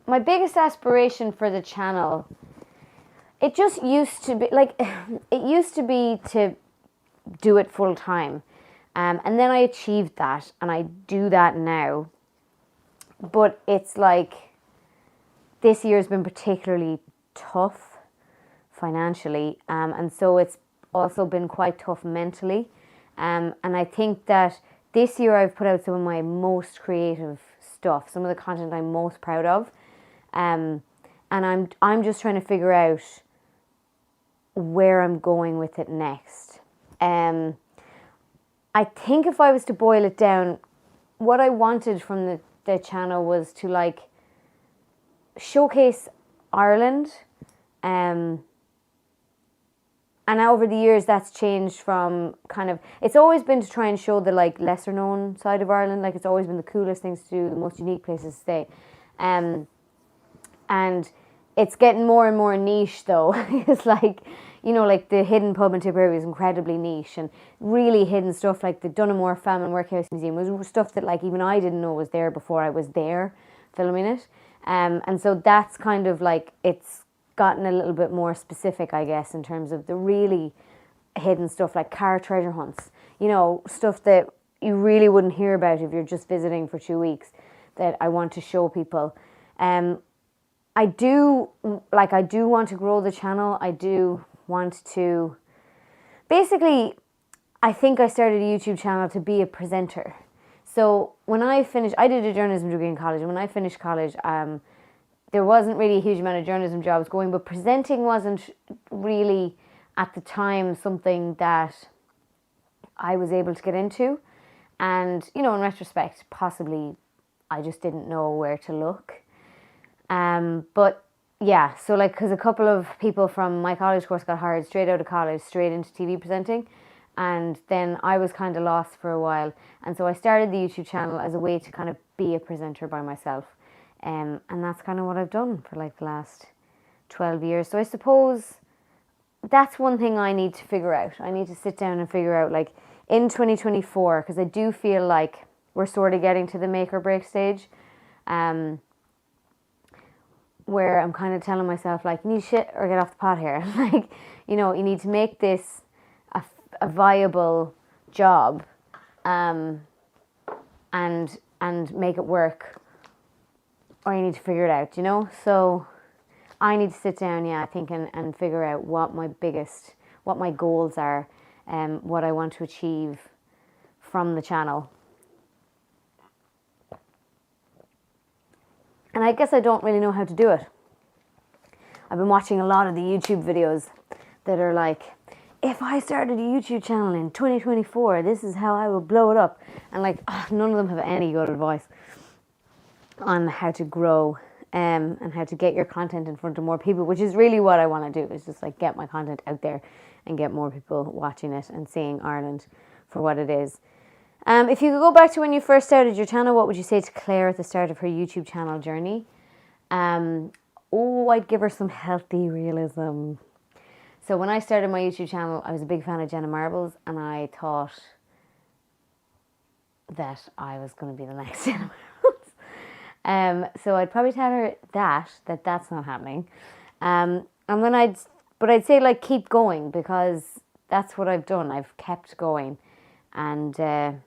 My biggest aspiration for the channel, it just used to be, like, it used to be to do it full time. And then I achieved that and I do that now. But it's like, this year's been particularly tough financially, and so it's also been quite tough mentally. And I think that this year I've put out some of my most creative stuff, some of the content I'm most proud of. And I'm just trying to figure out where I'm going with it next. I think if I was to boil it down, what I wanted from the channel was to like showcase Ireland, And over the years, that's changed from kind of, it's always been to try and show the like lesser known side of Ireland. Like it's always been the coolest things to do, the most unique places to stay. And it's getting more and more niche though. It's like, you know, like the hidden pub in Tipperary is incredibly niche, and really hidden stuff like the Dunamore Famine Workhouse Museum was stuff that like even I didn't know was there before I was there filming it. And so that's kind of like, it's gotten a little bit more specific, I guess, in terms of the really hidden stuff like car treasure hunts, you know, stuff that you really wouldn't hear about if you're just visiting for 2 weeks, that I want to show people. I do want to grow the channel. I do want to, basically, I think I started a YouTube channel to be a presenter. So when I finished, I did a journalism degree in college, and when I finished college, there wasn't really a huge amount of journalism jobs going, but presenting wasn't really at the time something that I was able to get into. And, you know, in retrospect, possibly I just didn't know where to look. But yeah, so like, because a couple of people from my college course got hired straight out of college, straight into TV presenting. And then I was kind of lost for a while. And so I started the YouTube channel as a way to kind of be a presenter by myself. And that's kind of what I've done for like the last 12 years. So I suppose that's one thing I need to figure out. I need to sit down and figure out, like, in 2024, because I do feel like we're sort of getting to the make or break stage, where I'm kind of telling myself, like, you need shit or get off the pot here. Like, you know, you need to make this a viable job, and make it work, or you need to figure it out, you know? So I need to sit down, I think, and figure out what my goals are, what I want to achieve from the channel. And I guess I don't really know how to do it. I've been watching a lot of the YouTube videos that are like, if I started a YouTube channel in 2024, this is how I would blow it up. And like, none of them have any good advice on how to grow, and how to get your content in front of more people, which is really what I want to do, is just like get my content out there and get more people watching it and seeing Ireland for what it is. If you could go back to when you first started your channel, what would you say to Claire at the start of her YouTube channel journey? I'd give her some healthy realism. So when I started my YouTube channel, I was a big fan of Jenna Marbles, and I thought that I was going to be the next Jenna Marbles. So I'd probably tell her that's not happening. And then I'd say, like, keep going, because that's what I've done. I've kept going. And there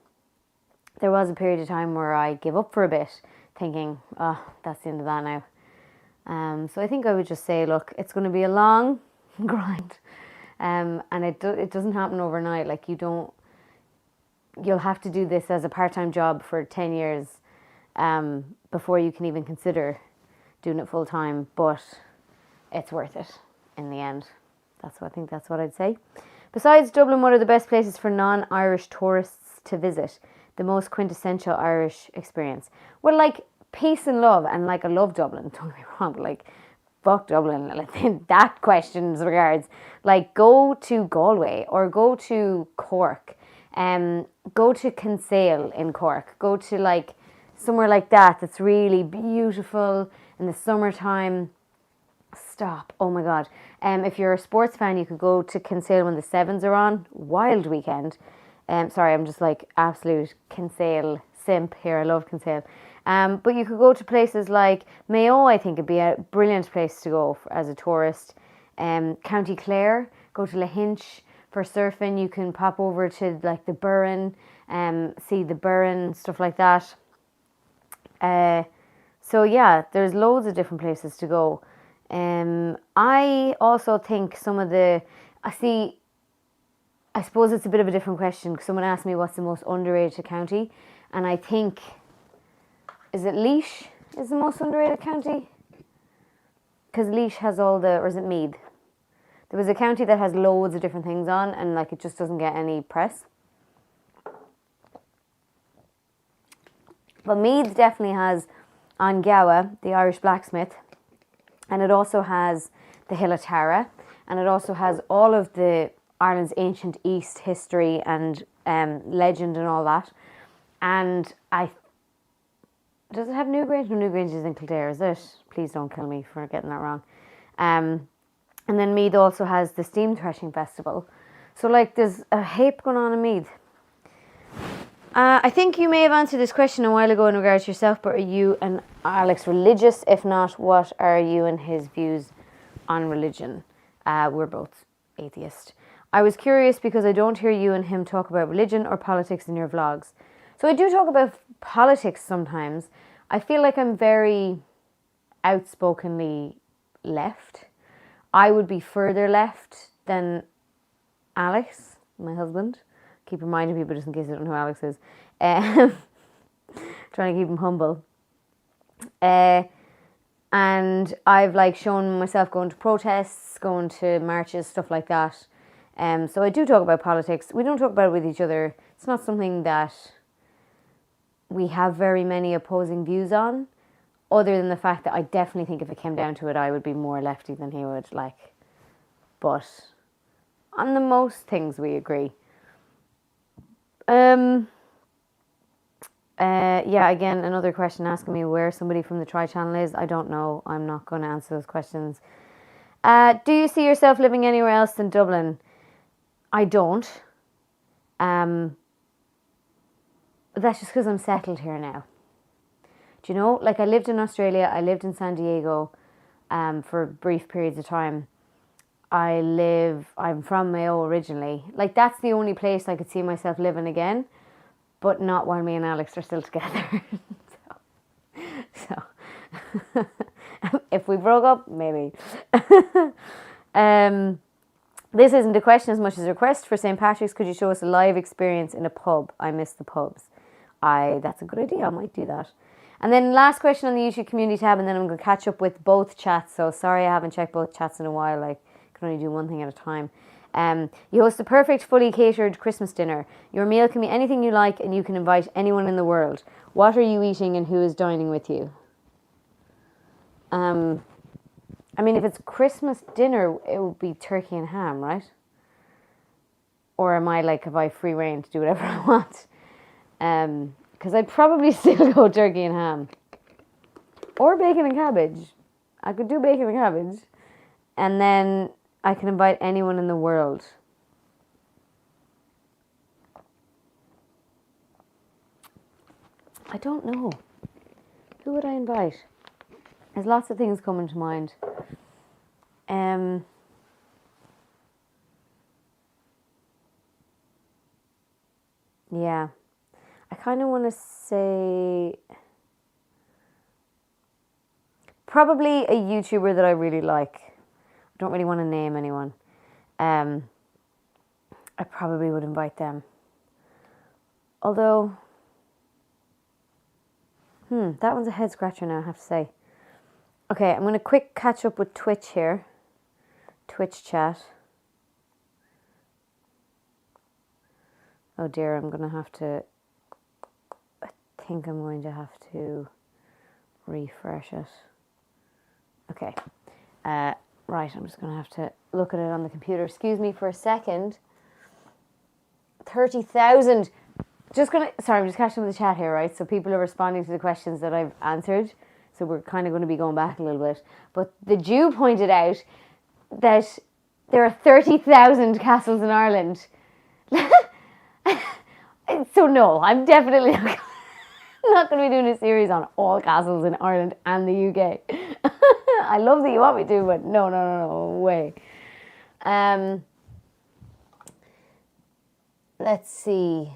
was a period of time where I gave up for a bit, thinking, that's the end of that now. So I think I would just say, look, it's going to be a long grind. And it doesn't happen overnight. Like, you'll have to do this as a part-time job for 10 years before you can even consider doing it full-time. But it's worth it in the end. I think that's what I'd say. Besides Dublin, what are the best places for non-Irish tourists to visit? The most quintessential Irish experience? Well, like, peace and love, and like, I love Dublin, don't get me wrong, but like, fuck Dublin, like, that question's regards. Like, go to Galway, or go to Cork, go to Kinsale in Cork, go to like somewhere like that that's really beautiful in the summertime. Stop. Oh my God. If you're a sports fan, you could go to Kinsale when the Sevens are on. Wild weekend. Sorry, I'm just like absolute Kinsale simp here. I love Kinsale. But you could go to places like Mayo. I think it'd be a brilliant place to go as a tourist. County Clare. Go to Lahinch for surfing. You can pop over to like the Burren, see the Burren, stuff like that. So yeah, there's loads of different places to go. I also think I suppose it's a bit of a different question, because someone asked me what's the most underrated county, and I think, is it Laois is the most underrated county? Because Laois has or is it Meath? There was a county that has loads of different things on, and like, it just doesn't get any press. But Meath definitely has An Gowa, the Irish blacksmith, and it also has the Hill of Tara, and it also has all of the Ireland's ancient East history and legend and all that. And does it have Newgrange? No, Newgrange is in Kildare, is it? Please don't kill me for getting that wrong. And then Meath also has the Steam Threshing Festival. So like there's a heap going on in Meath. I think you may have answered this question a while ago in regards to yourself, but are you and Alex religious? If not, what are you and his views on religion? We're both atheist. I was curious because I don't hear you and him talk about religion or politics in your vlogs. So I do talk about politics sometimes. I feel like I'm very outspokenly left. I would be further left than Alex, my husband. Keep reminding people just in case they don't know who Alex is. Trying to keep him humble. And I've like shown myself going to protests, going to marches, stuff like that. So I do talk about politics. We don't talk about it with each other. It's not something that we have very many opposing views on, other than the fact that I definitely think if it came down to it, I would be more lefty than he would. Like, but on the most things we agree. Yeah, again, another question asking me where somebody from the Try channel is. I don't know. I'm not going to answer those questions. Do you see yourself living anywhere else than Dublin? I don't. But that's just because I'm settled here now. Do you know? Like I lived in Australia. I lived in San Diego for brief periods of time. I'm from Mayo originally. Like that's the only place I could see myself living again, but not while me and Alex are still together. so if we broke up, maybe. This isn't a question as much as a request. For St. Patrick's, could you show us a live experience in a pub? I miss the pubs. That's a good idea. I might do that. And then last question on the YouTube community tab, and then I'm going to catch up with both chats. So sorry I haven't checked both chats in a while. Like, can only do one thing at a time. You host the perfect fully catered Christmas dinner. Your meal can be anything you like and you can invite anyone in the world. What are you eating and who is dining with you? I mean, if it's Christmas dinner, it would be turkey and ham, right? Or am I like, have I free reign to do whatever I want? Because I'd probably still go turkey and ham. Or bacon and cabbage. I could do bacon and cabbage. And then I can invite anyone in the world. I don't know. Who would I invite? There's lots of things coming to mind. Yeah. I kind of want to say probably a YouTuber that I really like. I don't really want to name anyone. I probably would invite them. Although, that one's a head scratcher now, I have to say. Okay, I'm going to quick catch up with Twitch here. Twitch chat. Oh dear, I'm going to have to... I think I'm going to have to refresh it. Okay. Right, I'm just going to have to look at it on the computer. Excuse me for a second. 30,000. Sorry, I'm just catching up with the chat here, right? So people are responding to the questions that I've answered. So we're kind of going to be going back a little bit. But the Jew pointed out that there are 30,000 castles in Ireland. So no, I'm definitely not going to be doing a series on all castles in Ireland and the UK. I love that you want me to, but no way. Let's see.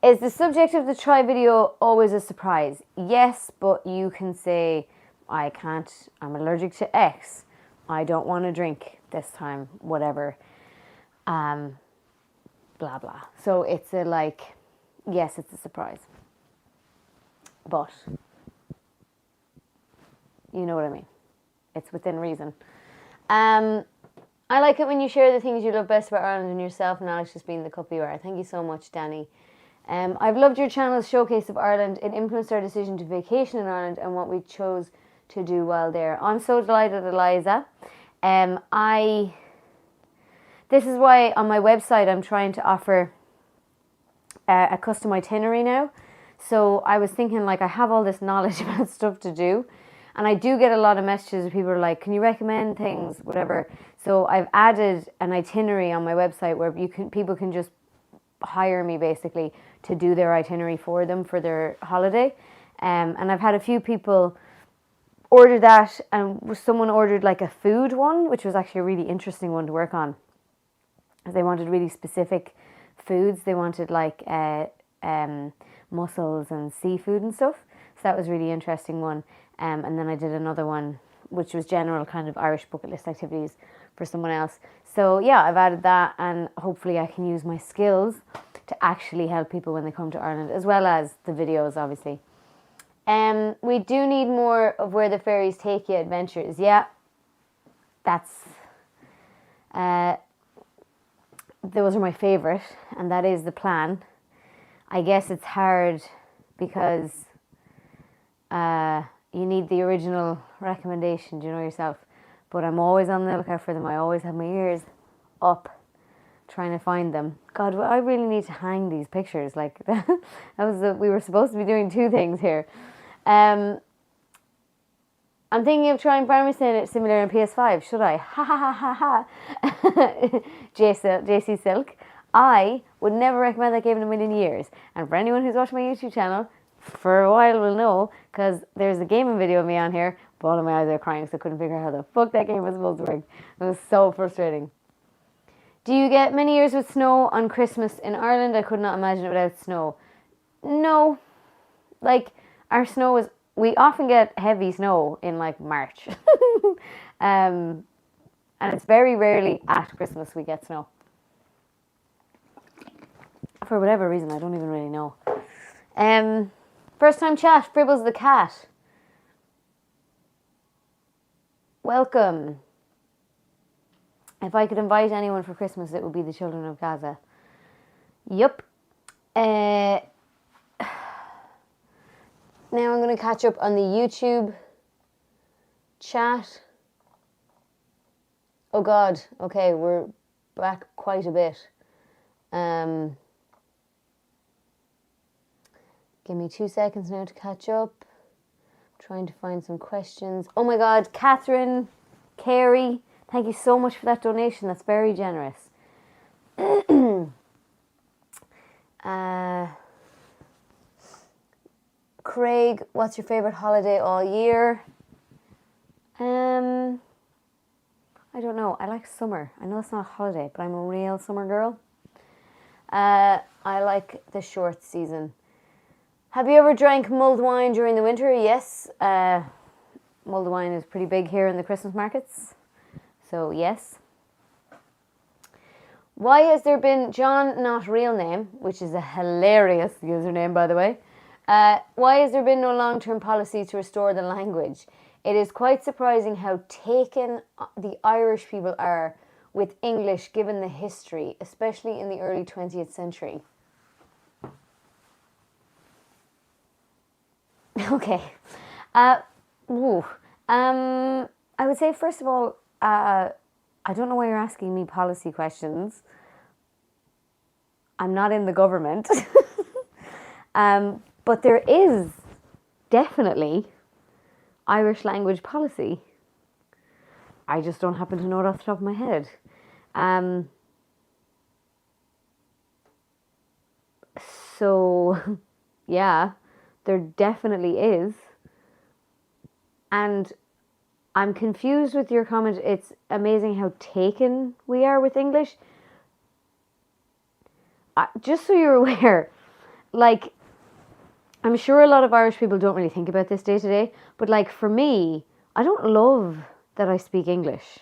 Is the subject of the try video always a surprise? Yes, but you can say, I can't, I'm allergic to X. I don't want to drink this time, whatever. Blah, blah. So it's a like, yes, it's a surprise. But, you know what I mean. It's within reason. I like it when you share the things you love best about Ireland and yourself, and Alex just being the cup you are. Thank you so much, Danny. I've loved your channel's showcase of Ireland. It influenced our decision to vacation in Ireland and what we chose to do while there. I'm so delighted, Eliza. I This is why on my website I'm trying to offer a custom itinerary now. So I was thinking, like, I have all this knowledge about stuff to do, and I do get a lot of messages of people who are like, can you recommend things, whatever. So I've added an itinerary on my website where people can just hire me basically to do their itinerary for them for their holiday. And I've had a few people order that, and someone ordered like a food one, which was actually a really interesting one to work on. They wanted really specific foods. They wanted like mussels and seafood and stuff. So that was a really interesting one. And then I did another one, which was general kind of Irish bucket list activities for someone else. So yeah, I've added that, and hopefully I can use my skills to actually help people when they come to Ireland, as well as the videos, obviously. We do need more of Where the Fairies Take You adventures. Yeah, that's... those are my favourite, and that is the plan. I guess it's hard because you need the original recommendation, do you know yourself? But I'm always on the lookout for them. I always have my ears up trying to find them. God, I really need to hang these pictures. Like, we were supposed to be doing two things here. I'm thinking of trying Farmers Simulator on PS5. Should I? Ha ha ha ha ha. JC Silk. I would never recommend that game in a million years. And for anyone who's watched my YouTube channel for a while will know, because there's a gaming video of me on here, but all of my eyes are crying because I couldn't figure out how the fuck that game was supposed to work. It was so frustrating. Do you get many years with snow on Christmas in Ireland? I could not imagine it without snow. No. Like, our snow is... We often get heavy snow in, like, March. And it's very rarely at Christmas we get snow. For whatever reason, I don't even really know. First time chat, Fribbles the cat. Welcome. If I could invite anyone for Christmas, it would be the children of Gaza. Yup. Now I'm going to catch up on the YouTube chat. Oh God. Okay, we're back quite a bit. Give me 2 seconds now to catch up. I'm trying to find some questions. Oh my God, Catherine, Carey, thank you so much for that donation. That's very generous. Craig, what's your favourite holiday all year? I don't know. I like summer. I know it's not a holiday, but I'm a real summer girl. I like the short season. Have you ever drank mulled wine during the winter? Yes. Mulled wine is pretty big here in the Christmas markets. So, yes. Why has there been John, not real name, which is a hilarious username, by the way. Why has there been no long-term policy to restore the language? It is quite surprising how taken the Irish people are with English given the history, especially in the early 20th century. Okay. I would say, first of all, I don't know why you're asking me policy questions. I'm not in the government. But there is definitely Irish language policy. I just don't happen to know it off the top of my head. So, yeah, there definitely is. And I'm confused with your comment. It's amazing how taken we are with English. Just so you're aware, like, I'm sure a lot of Irish people don't really think about this day to day, but like for me, I don't love that I speak English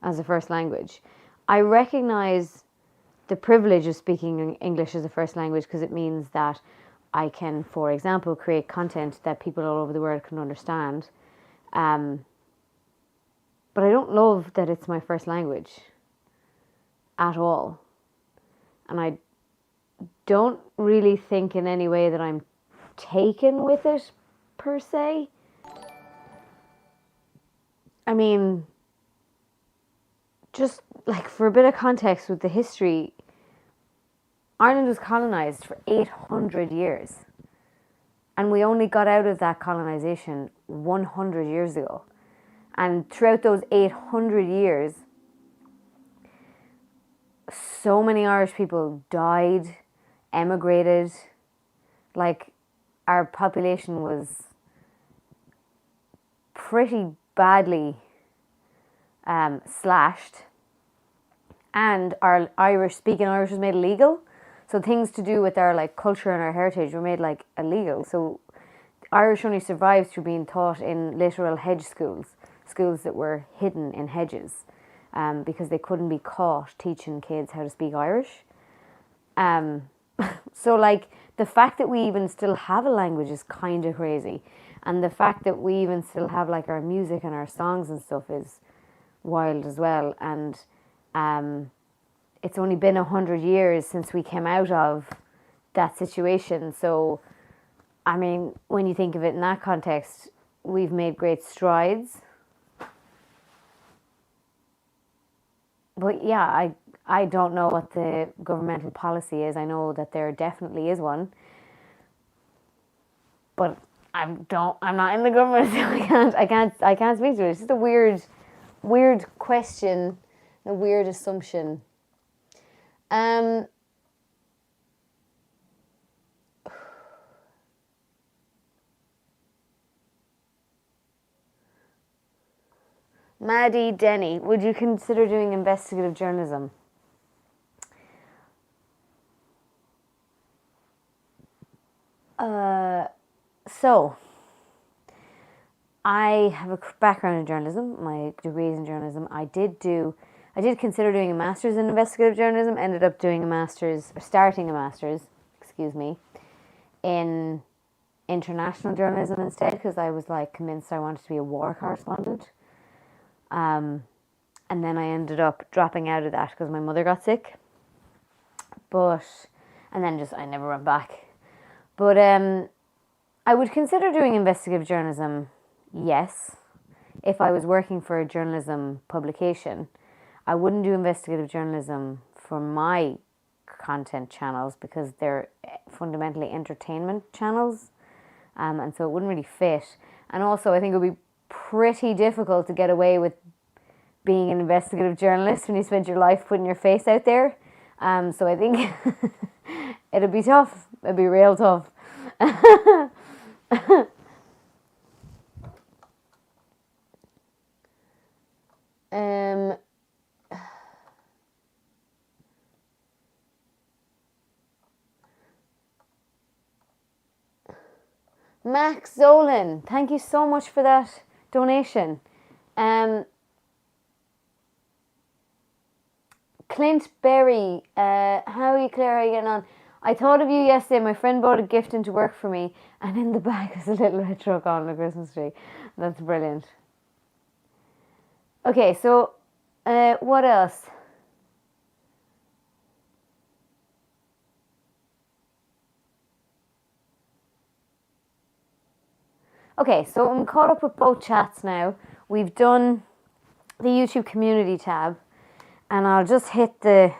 as a first language. I recognise the privilege of speaking English as a first language because it means that I can, for example, create content that people all over the world can understand. But I don't love that it's my first language at all. And I don't really think in any way that I'm taken with it, per se. I mean, just like for a bit of context with the history, Ireland was colonised for 800 years. And we only got out of that colonisation 100 years ago. And throughout those 800 years, so many Irish people died, emigrated. Like, our population was pretty badly slashed. And our speaking Irish was made illegal. So things to do with our like culture and our heritage were made like illegal. So Irish only survived through being taught in literal hedge schools that were hidden in hedges, because they couldn't be caught teaching kids how to speak Irish. So like the fact that we even still have a language is kind of crazy, and the fact that we even still have like our music and our songs and stuff is wild as well. And it's only been 100 years since we came out of that situation. So, I mean, when you think of it in that context, we've made great strides. But yeah, I don't know what the governmental policy is. I know that there definitely is one. But I'm not in the government, so I can't speak to it. It's just a weird question, a weird assumption. Maddie Denny, would you consider doing investigative journalism? So, I have a background in journalism. My degree is in journalism. I did consider doing a master's in investigative journalism. Ended up doing starting a master's, in international journalism instead, because I was like convinced I wanted to be a war correspondent. And then I ended up dropping out of that because my mother got sick. And then I never went back. But I would consider doing investigative journalism, yes, if I was working for a journalism publication. I wouldn't do investigative journalism for my content channels because they're fundamentally entertainment channels, and so it wouldn't really fit. And also, I think it would be pretty difficult to get away with being an investigative journalist when you spend your life putting your face out there. So I think it'd be tough. It'd be real tough. Max Zolan, thank you so much for that donation. Clint Berry, how are you, Claire? How are you getting on? I thought of you yesterday. My friend bought a gift into work for me, and in the bag is a little red truck on a Christmas tree. That's brilliant. Okay, so what else? Okay, so I'm caught up with both chats now. We've done the YouTube community tab, and I'll just hit the...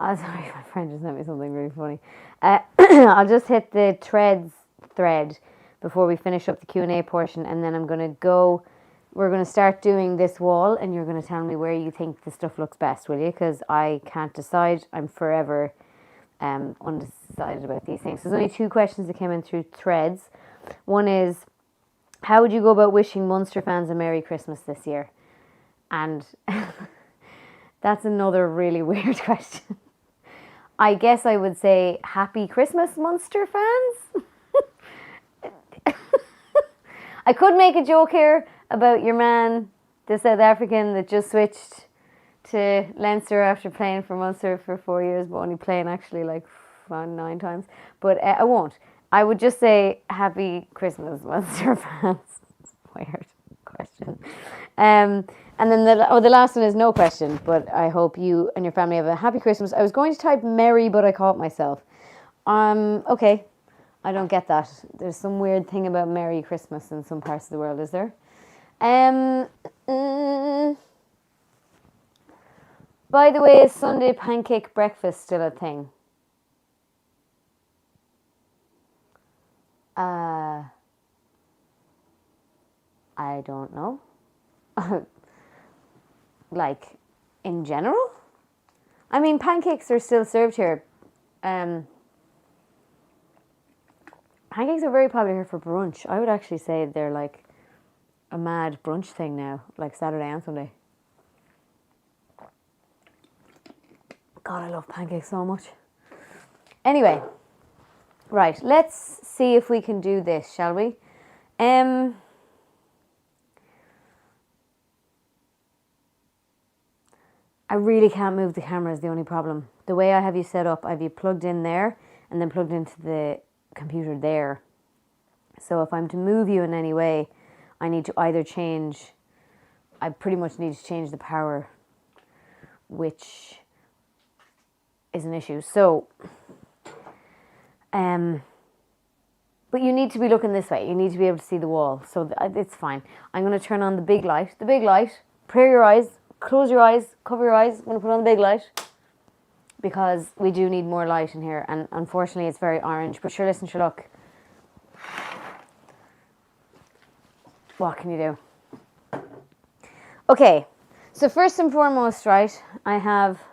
Oh, sorry, my friend just sent me something really funny. I'll just hit the thread before we finish up the Q&A portion, and then I'm going to go... We're going to start doing this wall, and you're going to tell me where you think the stuff looks best, will you? Because I can't decide. I'm forever undecided about these things. There's only 2 questions that came in through threads. One is, how would you go about wishing Munster fans a Merry Christmas this year? And that's another really weird question. I guess I would say Happy Christmas, Munster fans. I could make a joke here about your man, the South African that just switched to Leinster after playing for Munster for 4 years, but only playing actually like 9 times. But I won't. I would just say Happy Christmas, Munster fans. Weird question. And then the last one is no question, but I hope you and your family have a happy Christmas. I was going to type Merry, but I caught myself. Okay, I don't get that. There's some weird thing about Merry Christmas in some parts of the world, is there? By the way, is Sunday pancake breakfast still a thing? I don't know. Like, in general? I mean, pancakes are still served here. Pancakes are very popular here for brunch. I would actually say they're like a mad brunch thing now, like Saturday and Sunday. God, I love pancakes so much. Anyway, right, let's see if we can do this, shall we? I really can't move the camera is the only problem. The way I have you set up, I have you plugged in there and then plugged into the computer there. So if I'm to move you in any way, I need to either change, I pretty much need to change the power, which is an issue. So, but you need to be looking this way. You need to be able to see the wall. So it's fine. I'm going to turn on the big light. The big light, prayer your eyes. Close your eyes, cover your eyes. I'm going to put on the big light because we do need more light in here. And unfortunately, it's very orange. But sure, listen, sure, look. What can you do? Okay, so first and foremost, right, I have...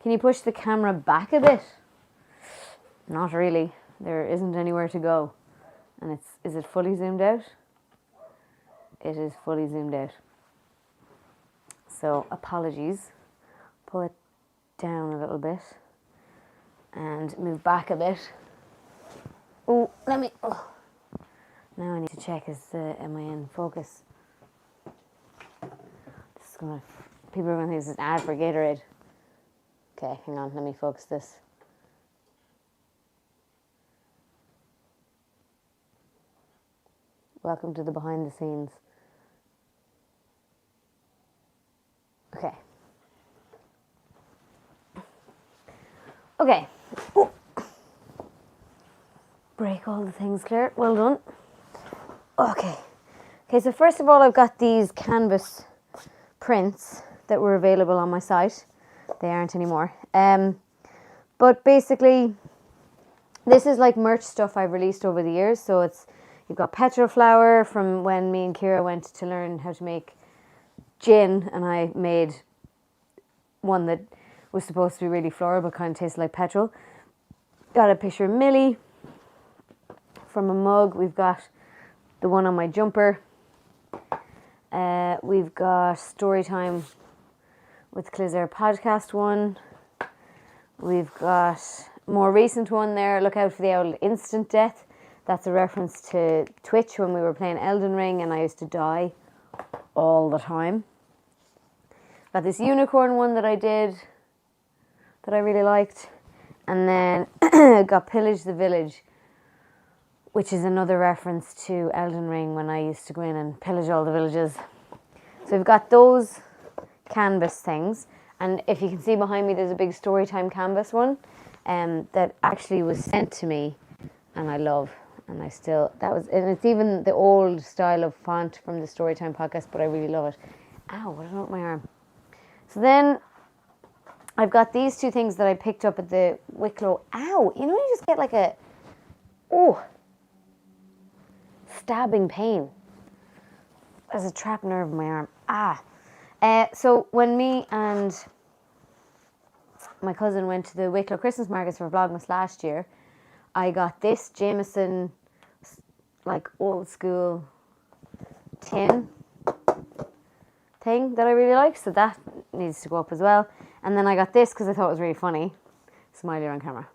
Can you push the camera back a bit? Not really. There isn't anywhere to go. And is it fully zoomed out? It is fully zoomed out. So, apologies. Pull it down a little bit and move back a bit. Oh, now I need to check, am I in focus? People are going to think this is an ad for Gatorade. Okay, hang on, let me focus this. Welcome to the behind the scenes. Okay. Okay. Ooh. Break all the things, Claire. Well done. Okay. Okay, so first of all, I've got these canvas prints that were available on my site. They aren't anymore. But basically, this is like merch stuff I've released over the years. So you've got petrol flower from when me and Kira went to learn how to make gin, and I made one that was supposed to be really floral but kind of tasted like petrol. Got a picture of Millie from a mug. We've got the one on my jumper. We've got story time with Clisare podcast one. We've got more recent one there. Look out for the old instant death. That's a reference to Twitch when we were playing Elden Ring and I used to die all the time. Got this unicorn one that I did that I really liked. And then got Pillage the Village, which is another reference to Elden Ring when I used to go in and pillage all the villages. So we've got those canvas things. And if you can see behind me, there's a big Storytime canvas one that actually was sent to me and I love. And and it's even the old style of font from the Storytime podcast, but I really love it. Ow, what did I do with my arm? So then I've got these two things that I picked up at the Wicklow. Ow, you know when you just get like a, stabbing pain. There's a trapped nerve in my arm. So when me and my cousin went to the Wicklow Christmas markets for Vlogmas last year, I got this Jameson, like old school tin thing that I really like, so that needs to go up as well. And then I got this because I thought it was really funny. Smiley on camera.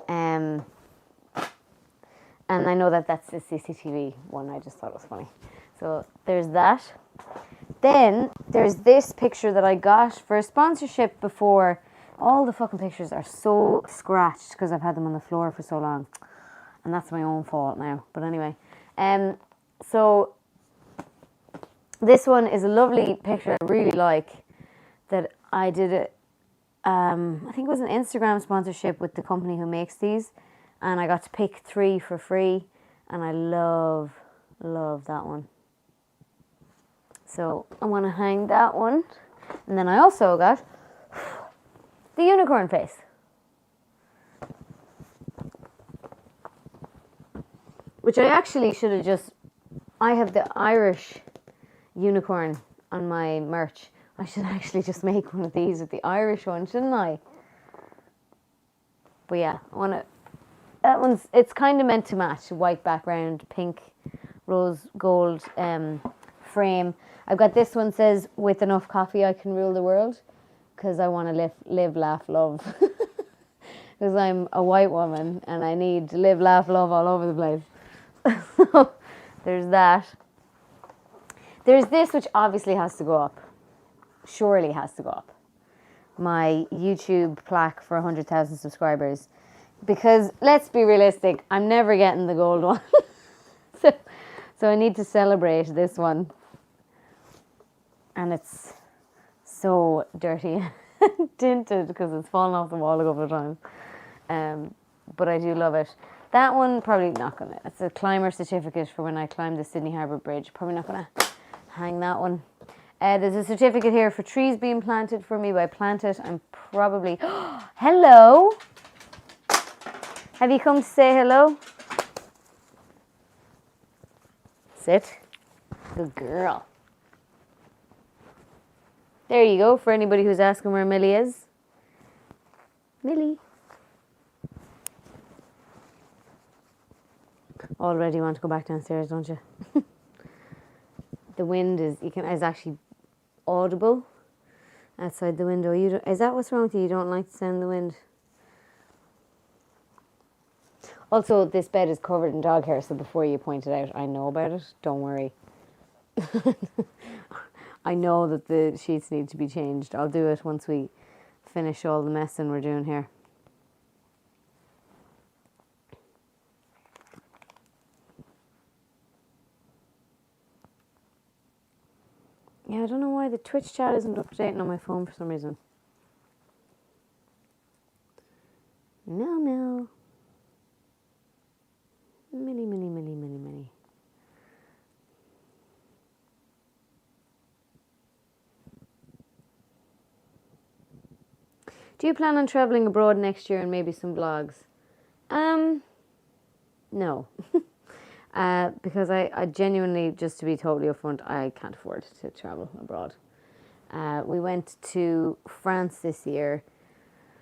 And I know that that's the CCTV one. I just thought it was funny. So there's that. Then there's this picture that I got for a sponsorship before. All the fucking pictures are so scratched because I've had them on the floor for so long. And that's my own fault now. But anyway. So This one is a lovely picture I really like that I did it. I think it was an Instagram sponsorship with the company who makes these, and I got to pick 3 for free, and I love that one. So I want to hang that one, and then I also got the unicorn face, which I actually should have just. I have the Irish unicorn on my merch. I should actually just make one of these with the Irish one, shouldn't I? But yeah, I want to. That one's. It's kind of meant to match. White background, pink, rose gold frame. I've got this one says, "With enough coffee, I can rule the world," because I want to live, laugh, love. Because I'm a white woman and I need to live, laugh, love all over the place. So there's that. There's this, which obviously has to go up. Surely has to go up. My YouTube plaque for 100,000 subscribers. Because, let's be realistic, I'm never getting the gold one. So I need to celebrate this one. And it's so dirty and tinted because it's fallen off the wall a couple of times. But I do love it. That one, probably not going to. It's a climber certificate for when I climbed the Sydney Harbour Bridge. Probably not going to hang that one. There's a certificate here for trees being planted for me by Plant It. I'm probably... Hello! Have you come to say hello? Sit. Good girl. There you go, for anybody who's asking where Millie is. Millie. Already want to go back downstairs, don't you? The wind is actually audible outside the window. Is that what's wrong with you? You don't like the sound of the wind? Also, this bed is covered in dog hair, so before you point it out, I know about it. Don't worry. I know that the sheets need to be changed. I'll do it once we finish all the messing we're doing here. Yeah, I don't know why the Twitch chat isn't updating on my phone for some reason. No. Mini. Do you plan on travelling abroad next year and maybe some vlogs? No. Because I genuinely, just to be totally upfront, I can't afford to travel abroad. We went to France this year